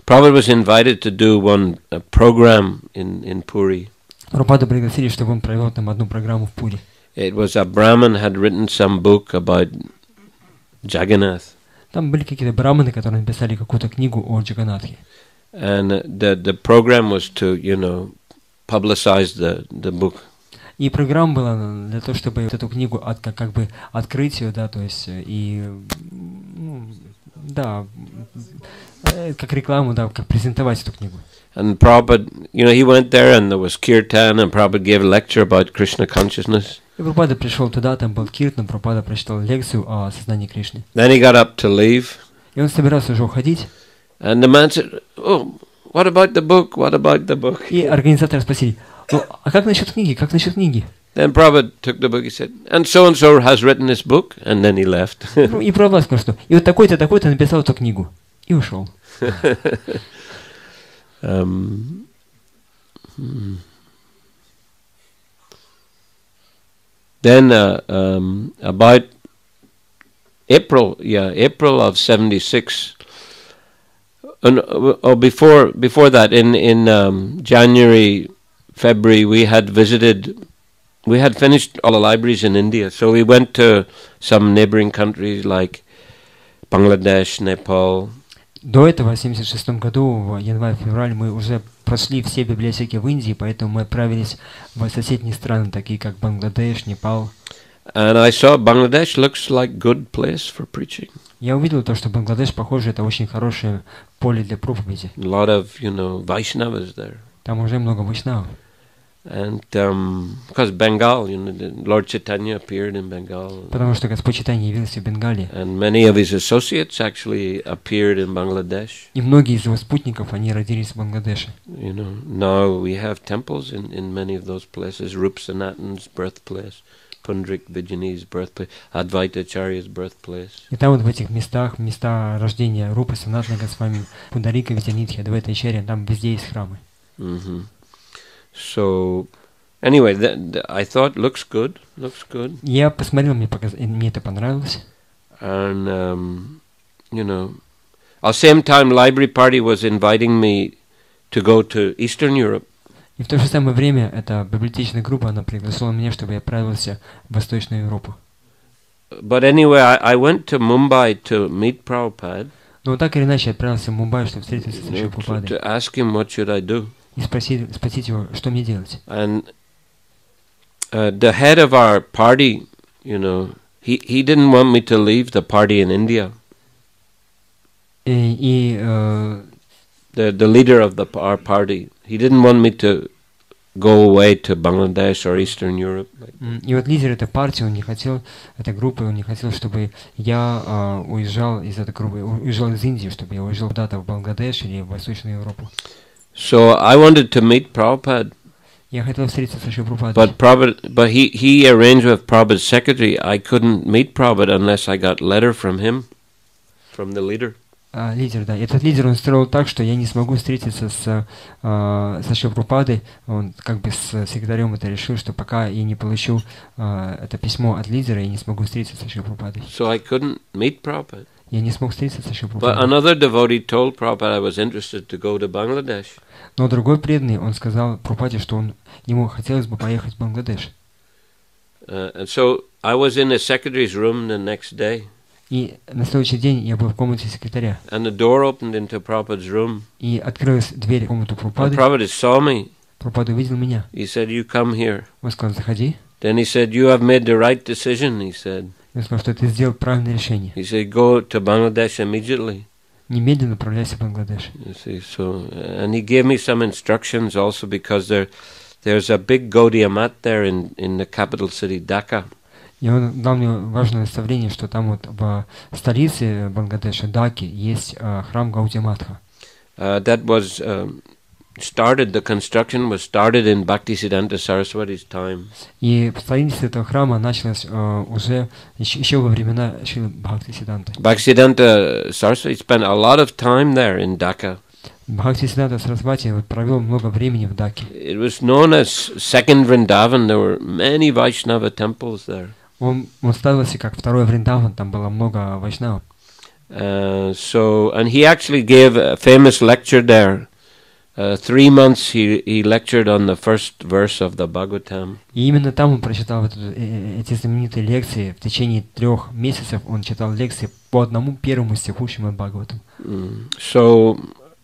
Prabhupada was invited to do one program in Puri. Прабхупаду пригласили, чтобы он провел там одну программу в Пури. It was a Brahmin had written some book about Jagannath. Там были какие-то браманы, которые написали какую-то книгу о Джаганатхе. And the program was to, publicize the book. И программа была для того, чтобы эту книгу как бы открыть ее, да, то есть и да, как рекламу, да, как презентовать эту книгу. And Prabhupada, he went there and there was kirtan and Prabhupada gave a lecture about Krishna consciousness. И Прабхупада пришел туда, там был киртан, Прабхупада прочитал лекцию о сознании Кришны. Then he got up to leave. И он собирался уже уходить. And the man said, "Oh, what about the book? What about the book?" И организаторы спросили, ну, а как насчет книги? Как насчет книги? Then Prabhupada took the book. He said, "And so has written this book," and then he left. И Прабхупада сказал, что и вот такой-то, такой-то написал эту книгу и ушел. Then about April of 76. Before that, in January, February, we had finished all the libraries in India, so we went to some neighboring countries like Bangladesh, Nepal. До этого, в 1976 году, в январе-феврале, мы уже прошли все библиотеки в Индии, поэтому мы отправились в соседние страны, такие как Бангладеш, Непал. And I saw Bangladesh looks like good place for preaching. Я увидел то, что Бангладеш, похоже, это очень хорошее поле для проповеди. A lot of, Vaishnavas there. Там уже много вайшнавов. And because Bengal, Lord Chaitanya appeared in Bengal. Потому что Господь Чайтанья явился в Бенгалии. And many of his associates actually appeared in Bangladesh. И многие из его спутников, они родились в Бангладеше. Now we have temples in many of those places. Rup Sanatan's birthplace, Pundrik Vijayani's birthplace, Advaita Acharya's birthplace. И там вот в этих местах, места рождения Рупы Санатана Госвами, Пундарика Витянитхи, Адвайта Ачарья, там везде есть храмы. So, anyway, I thought looks good. Я посмотрел, мне это понравилось. And at the same time, Library Party was inviting me to go to Eastern Europe. И в то же самое время эта библиотечная группа, она пригласила меня, чтобы я отправился в Восточную Европу. But anyway, I went to Mumbai to meet Prabhupada. Но так или иначе я отправился в Мумбай, чтобы встретиться с Шрилой Прабхупадой. To ask him what should I do. И спросить его, что мне делать. And the head of our party, he didn't want me to leave the party in India. The leader of our party, he didn't want me to go away to Bangladesh or Eastern Europe. И вот лидер этой партии, он не хотел, этой группы, он не хотел, чтобы я уезжал из этой группы, уезжал из Индии, чтобы я уезжал куда-то в Бангладеш или в Восточную Европу. So I wanted to meet Prabhupada. Я хотел встретиться с Шрилой Прабхупадой. But he arranged with Prabhupada's secretary. I couldn't meet Prabhupada unless I got letter from him, from the leader. Лидер, да. Этот лидер, он строил так, что я не смогу встретиться со Шрилой Прабхупадой. Он как бы с секретарем это решил, что пока я не получу это письмо от лидера, я не смогу встретиться со Шрилой Прабхупадой. So I couldn't meet Prabhupada. Я не смог встретиться со Шрилой But Прабхупадой. another devotee told Prabhupada I was interested to go to Bangladesh. Но другой преданный, он сказал Прабхупаде, что ему хотелось бы поехать в Бангладеш. And so I was in the secretary's room the next day. И на следующий день я был в комнате секретаря. And the door opened into Prabhupada's room. И открылась дверь в комнату And Прабхупады. Prabhupada saw me. Прабхупада увидел меня. He said, "You come here." Он сказал, заходи. Then he said, "You have made the right decision." He said. Он сказал, что ты сделал правильное решение. He said, "Go to Bangladesh immediately." Немедленно направляйся в Бангладеш. You see, so and he gave me some instructions also because there's a big Gaudiya Mat there in the capital city Dhaka. И он дал мне важное наставление, что там вот в столице Бангладеша, Даки, есть храм Гаудия Матха. That was started. The construction was started in Bhактиведанта Saraswati's time. И строительство этого храма началось уже еще во времена Шрилы Бхактиведанты. Bhактиведанта Saraswati spent a lot of time there in Dhaka. Бхактиведанта Сарасвати провел много времени в Даке. It was known as Second Vrindavan. There were many Vaishnava temples there. Он ставился как второй Вриндаван, там было много вайшнавов. And he actually gave a famous lecture there. 3 months he lectured on the first verse of the Bhagavatam. И именно там он прочитал эти знаменитые лекции. В течение 3 месяцев он читал лекции по одному первому стиху Шримад Бхагаватам. So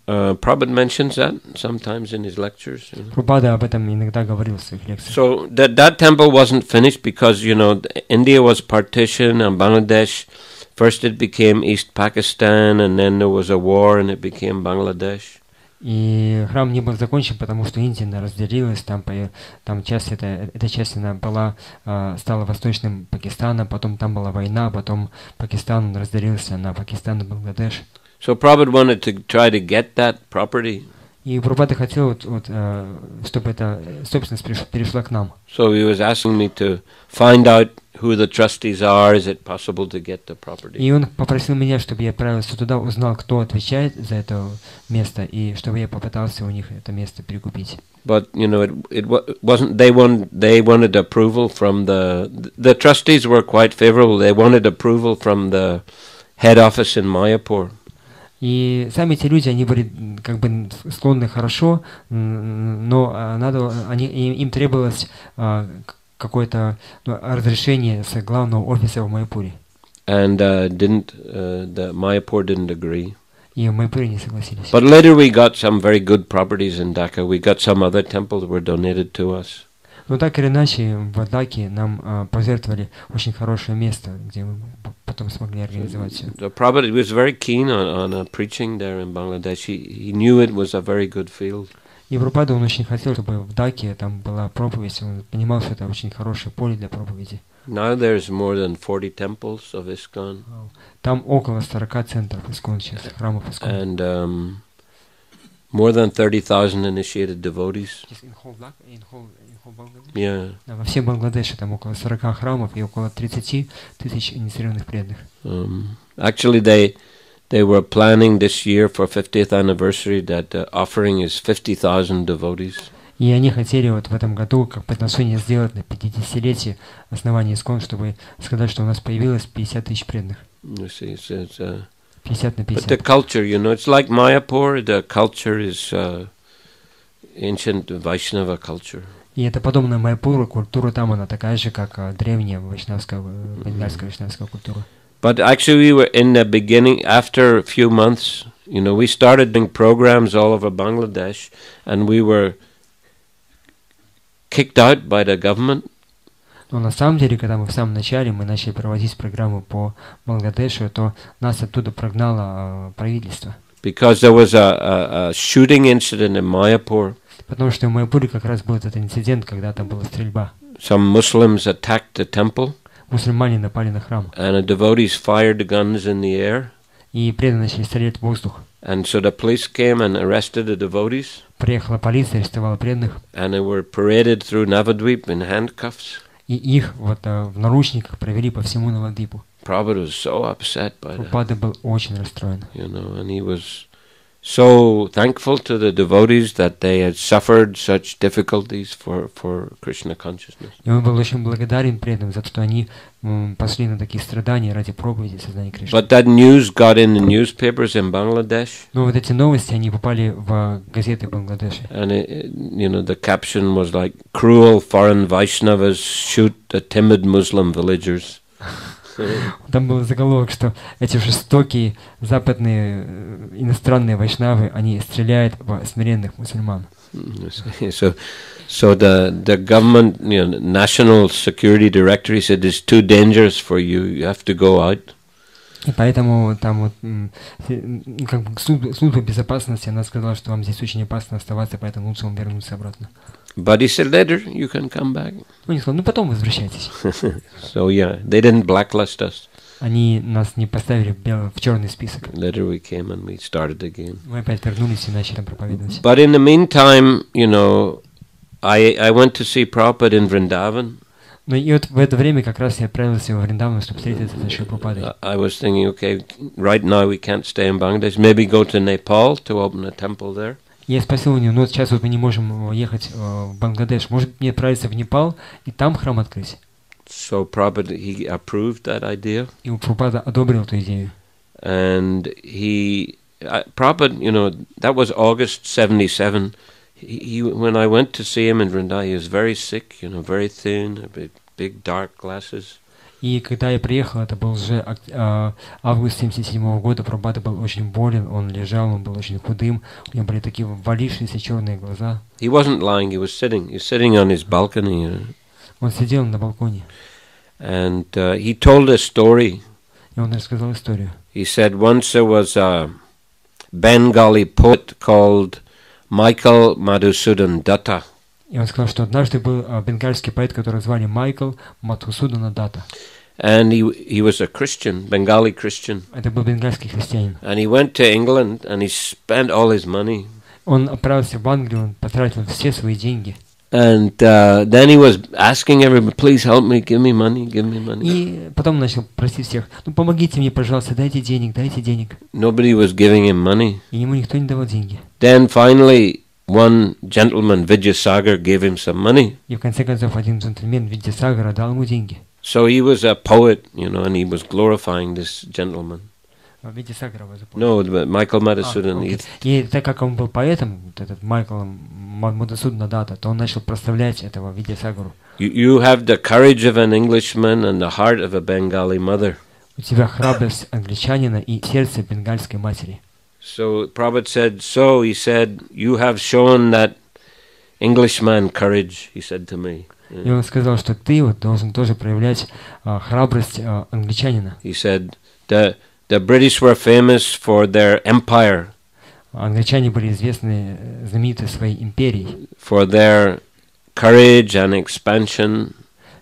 Prabhupada mentions that sometimes in his lectures. Прабхупада об этом иногда говорил в своих лекциях. So that temple wasn't finished because India was partitioned and Bangladesh. First it became East Pakistan and then there was a war and it became Bangladesh. И храм не был закончен, потому что Индия разделилась, там часть эта часть она стала восточным Пакистаном, потом там была война, потом Пакистан разделился на Пакистан и Бангладеш. So Prabhupada wanted to try to get that property. И Прабхупада хотел, чтобы эта собственность перешла к нам. So he was asking me to find out who the trustees are. Is it possible to get the property? И он попросил меня, чтобы я отправился туда, узнал, кто отвечает за это место, и чтобы я попытался у них это место прикупить. But it wasn't. They wanted approval from the trustees were quite favorable. They wanted approval from the head office in Mayapur. И сами эти люди, они были как бы склонны хорошо, но им требовалось какое-то разрешение с главного офиса в Майяпуре. And the Mayapur didn't agree. И в Майяпуре не согласились. But later we got some very good properties in Dhaka. We got some other temples were donated to us. Но так или иначе, в Даке нам пожертвовали очень хорошее место, где мы потом смогли организовать все. The Prabhupada was very keen on preaching there in Bangladesh. He knew it was a very good field. И Прабхупада, он очень хотел, чтобы в Даке там была проповедь. Он понимал, что это очень хорошее поле для проповеди. Now there's more than 40 temples of ISKCON. Там около 40 центров ISKCON сейчас, храмов ISKCON. And more than 30,000 initiated devotees. Yeah. Во всем Бангладеше там около 40 храмов и около 30 тысяч инициированных преданных. Actually, they were planning this year for 50th anniversary that the offering is 50,000 devotees. И они хотели вот в этом году как подношение сделать на 50-летие основания ISKCON, чтобы сказать, что у нас появилось 50 тысяч преданных. 50 на 50. But the culture, it's like Mayapur. The culture is ancient Vaishnava culture. И это подобно Майяпуру, культура там она такая же, как древняя вайшнавская, бенгальская вайшнавская культура. But actually we were in the beginning, after a few months, we started doing programs all over Bangladesh, and we were kicked out by the government. Но на самом деле, когда мы в самом начале мы начали проводить программу по Бангладешу, то нас оттуда прогнало правительство. Because there was a shooting incident in Mayapur. Потому что в Майпуре как раз был этот инцидент, когда там была стрельба. Some Muslims attacked the temple. Мусульмане напали на храм. And the devotees fired the guns in the air. И преданные начали стрелять в воздух. And so the police came and arrested the devotees. Приехала полиция, арестовала преданных. And they were paraded through Navadvip in handcuffs. И их вот в наручниках провели по всему Навадвипу. Prabhupada was so upset by that. Прабхупада был очень расстроен. You know, and he was so thankful to the devotees that they had suffered such difficulties for Krishna consciousness. И он был очень благодарен преданным за то, что они пошли на такие страдания ради проповеди сознания Кришны. But that news got in the newspapers in Bangladesh. Но вот эти новости, они попали в газеты Бангладеша. And you know, the caption was like, "Cruel foreign Vaishnavas shoot the timid Muslim villagers." Там был заголовок, что эти жестокие западные иностранные вайшнавы, они стреляют в смиренных мусульман. So the government, you know, National Security Directory said it's too dangerous for you. You have to go out. И поэтому там вот как бы служба безопасности, она сказала, что вам здесь очень опасно оставаться, поэтому лучше вам вернуться обратно. But he said later you can come back. Он сказал, ну потом возвращайтесь. So yeah, they didn't blacklist us. Они нас не поставили в черный список. Later we came and we started again. Мы опять вернулись и начали проповедовать. But in the meantime, you know, I went to see Prabhupada in Vrindavan. Ну и вот в это время как раз я отправился в Вриндаван, чтобы встретиться с Шрилой Прабхупадой. I was thinking, okay, right now we can't stay in Bangladesh. Maybe go to Nepal to open a temple there. Я спросил у него, ну сейчас вот мы не можем ехать в Бангладеш, может мне отправиться в Непал и там храм открыть? So Prabhupada, he approved that idea. И Прабхупада одобрил эту идею. And Prabhupada, you know, that was August 77. When I went to see him in Vrindavan, he was very sick, you know, very thin, big dark glasses. И когда я приехал, это был уже август 77 года, Прабхупада был очень болен, он лежал, он был очень худым, у него были такие ввалившиеся черные глаза. He wasn't lying, he was sitting on his balcony. You know. Он сидел на балконе. And he told a story. И он рассказал историю. He said once there was a Bengali poet called Michael Madhusudan Datta. И он сказал, что однажды был бенгальский поэт, которого звали Майкл Мадхусудана Датта. And he was a Christian, Bengali Christian. Это был бенгальский христианин. And he went to England and he spent all his money. Он отправился в Англию, он потратил все свои деньги. And then he was asking everybody, please help me, give me money, give me money. И потом начал просить всех, ну помогите мне, пожалуйста, дайте денег, дайте денег. Nobody was giving him money. И ему никто не давал деньги. Then finally one gentleman, Vidyasagar, gave him some money. И в конце концов один джентльмен Видьясагара дал ему деньги. So he was a poet, you know, and he was glorifying this gentleman. Видьясагара was a poet. No, but Michael Madhusudan. И так как он был поэтом, вот этот Майкл Мадхусудана Датта, то он начал прославлять этого Видьясагару. You have the courage of an Englishman and the heart of a Bengali mother. У тебя храбрость англичанина и сердце бенгальской матери. So Prabhupada said, so he said, you have shown that Englishman courage, he said to me. И он сказал, что ты вот должен тоже проявлять храбрость англичанина. He said, the British were famous for their empire. Англичане были известны, знамениты своей империей. For their courage and expansion.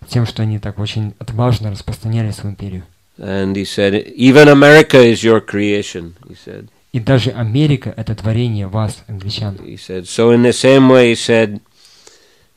Тем, что они так очень отважно распространяли свою империю. And he said, even America is your creation, he said. И даже Америка — это творение вас, англичан. He said, so in the same way, he said,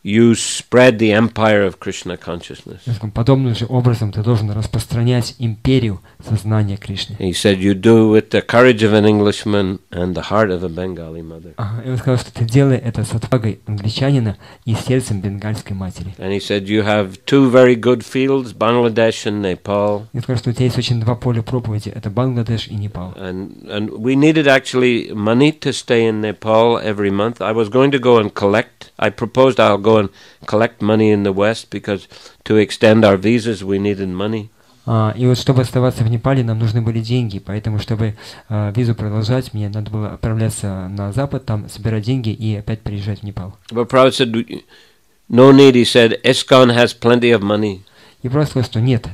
you spread the empire of Krishna consciousness. Подобным же образом ты должен распространять империю сознания Кришны. He said, you do with the courage of an Englishman and the heart of a Bengali mother. И он сказал, что ты делай это с отвагой англичанина и сердцем бенгальской матери. And he said, you have two very good fields, Bangladesh and Nepal. И он сказал, что у тебя есть очень два поля проповеди, это Бангладеш и Непал. And we needed actually money to stay in Nepal every month. I was going to go and collect. I proposed I'll go and collect money in the West because to extend our visas we needed money. И вот чтобы оставаться в Непале, нам нужны были деньги, поэтому чтобы визу продолжать, мне надо было отправляться на Запад, там собирать деньги и опять приезжать в Непал. But Prabhupada said, no need. He said, ISKCON has plenty of money. И просто сказал, что нет,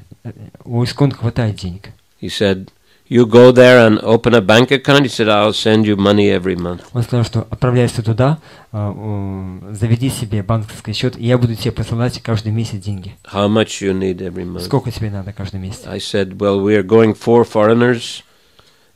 у ИСККОН хватает денег. He said, You go there and open a bank account. He said, I'll send you money every month. Он сказал, что отправляйся туда, заведи себе банковский счет, и я буду тебе посылать каждый месяц деньги. How much you need every month? Сколько тебе надо каждый месяц? I said, well, we are going 4 foreigners,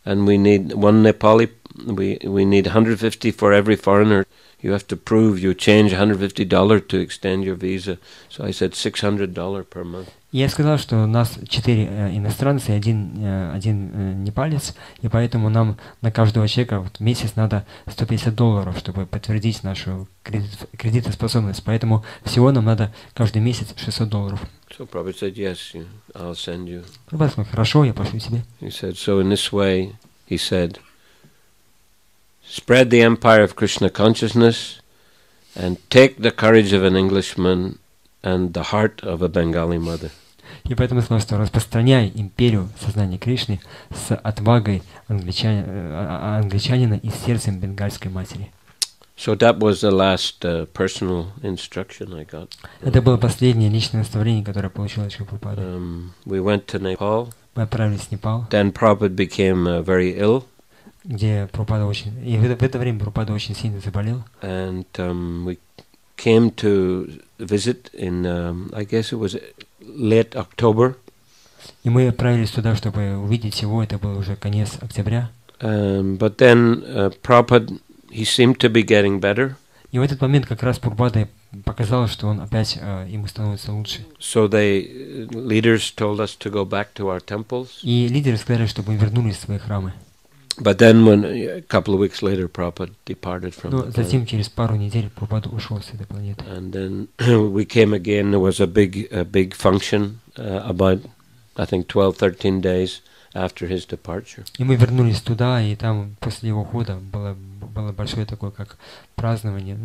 and we need one Nepali. We need 150 for every foreigner. You have to prove you change $150 to extend your visa. So I said $600 per month. Я сказал, что у нас 4 иностранца и один непалец, и поэтому нам на каждого человека в месяц надо $150, чтобы подтвердить нашу кредитоспособность. Поэтому всего нам надо каждый месяц $600. So Prabhupada said, yes, I'll send you. Прабхупада сказал, хорошо, я пошлю тебе. He said, so in this way, he said, spread the empire of Krishna consciousness and take the courage of an Englishman and the heart of a Bengali mother. И поэтому сказал, что распространяй империю сознания Кришны с отвагой англичанина и сердцем бенгальской матери. So that was the last personal instruction I got. Это было последнее личное наставление, которое я получил от Шрилы Прабхупады. We went to Nepal. Мы отправились в Непал. Then Prabhupada became very ill. Где Прабхупада очень... И в это время Прабхупада очень сильно заболел. And we came to visit in, I guess it was late October. И мы отправились туда, чтобы увидеть его. Это был уже конец октября. But then Prabhupada, he seemed to be getting better. И в этот момент как раз Прабхупада показалось, что он опять ему становится лучше. So leaders told us to go back to our temples. И лидеры сказали, чтобы мы вернулись в свои храмы. But then, a couple of weeks later, Prabhupada departed from. Но затем через пару недель Прабхупада ушел с этой планеты. And then we came again. There was a big function about, I think, 12-13 days after his departure. И мы вернулись туда, и там после его ухода было большое такое, как празднование,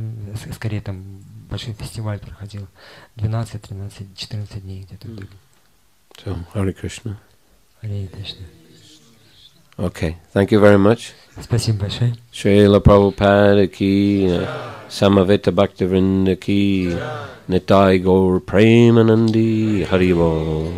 скорее там большой фестиваль проходил, 12, 13, 14 дней где-то. So, Hare Krishna. Харе Кришна. Okay, thank you very much. Спасибо большое. Шриле Прабхупаде ки, Samaveta Bhaktivinoda ки, Nitai Gaur Premanandi, Hari Bol.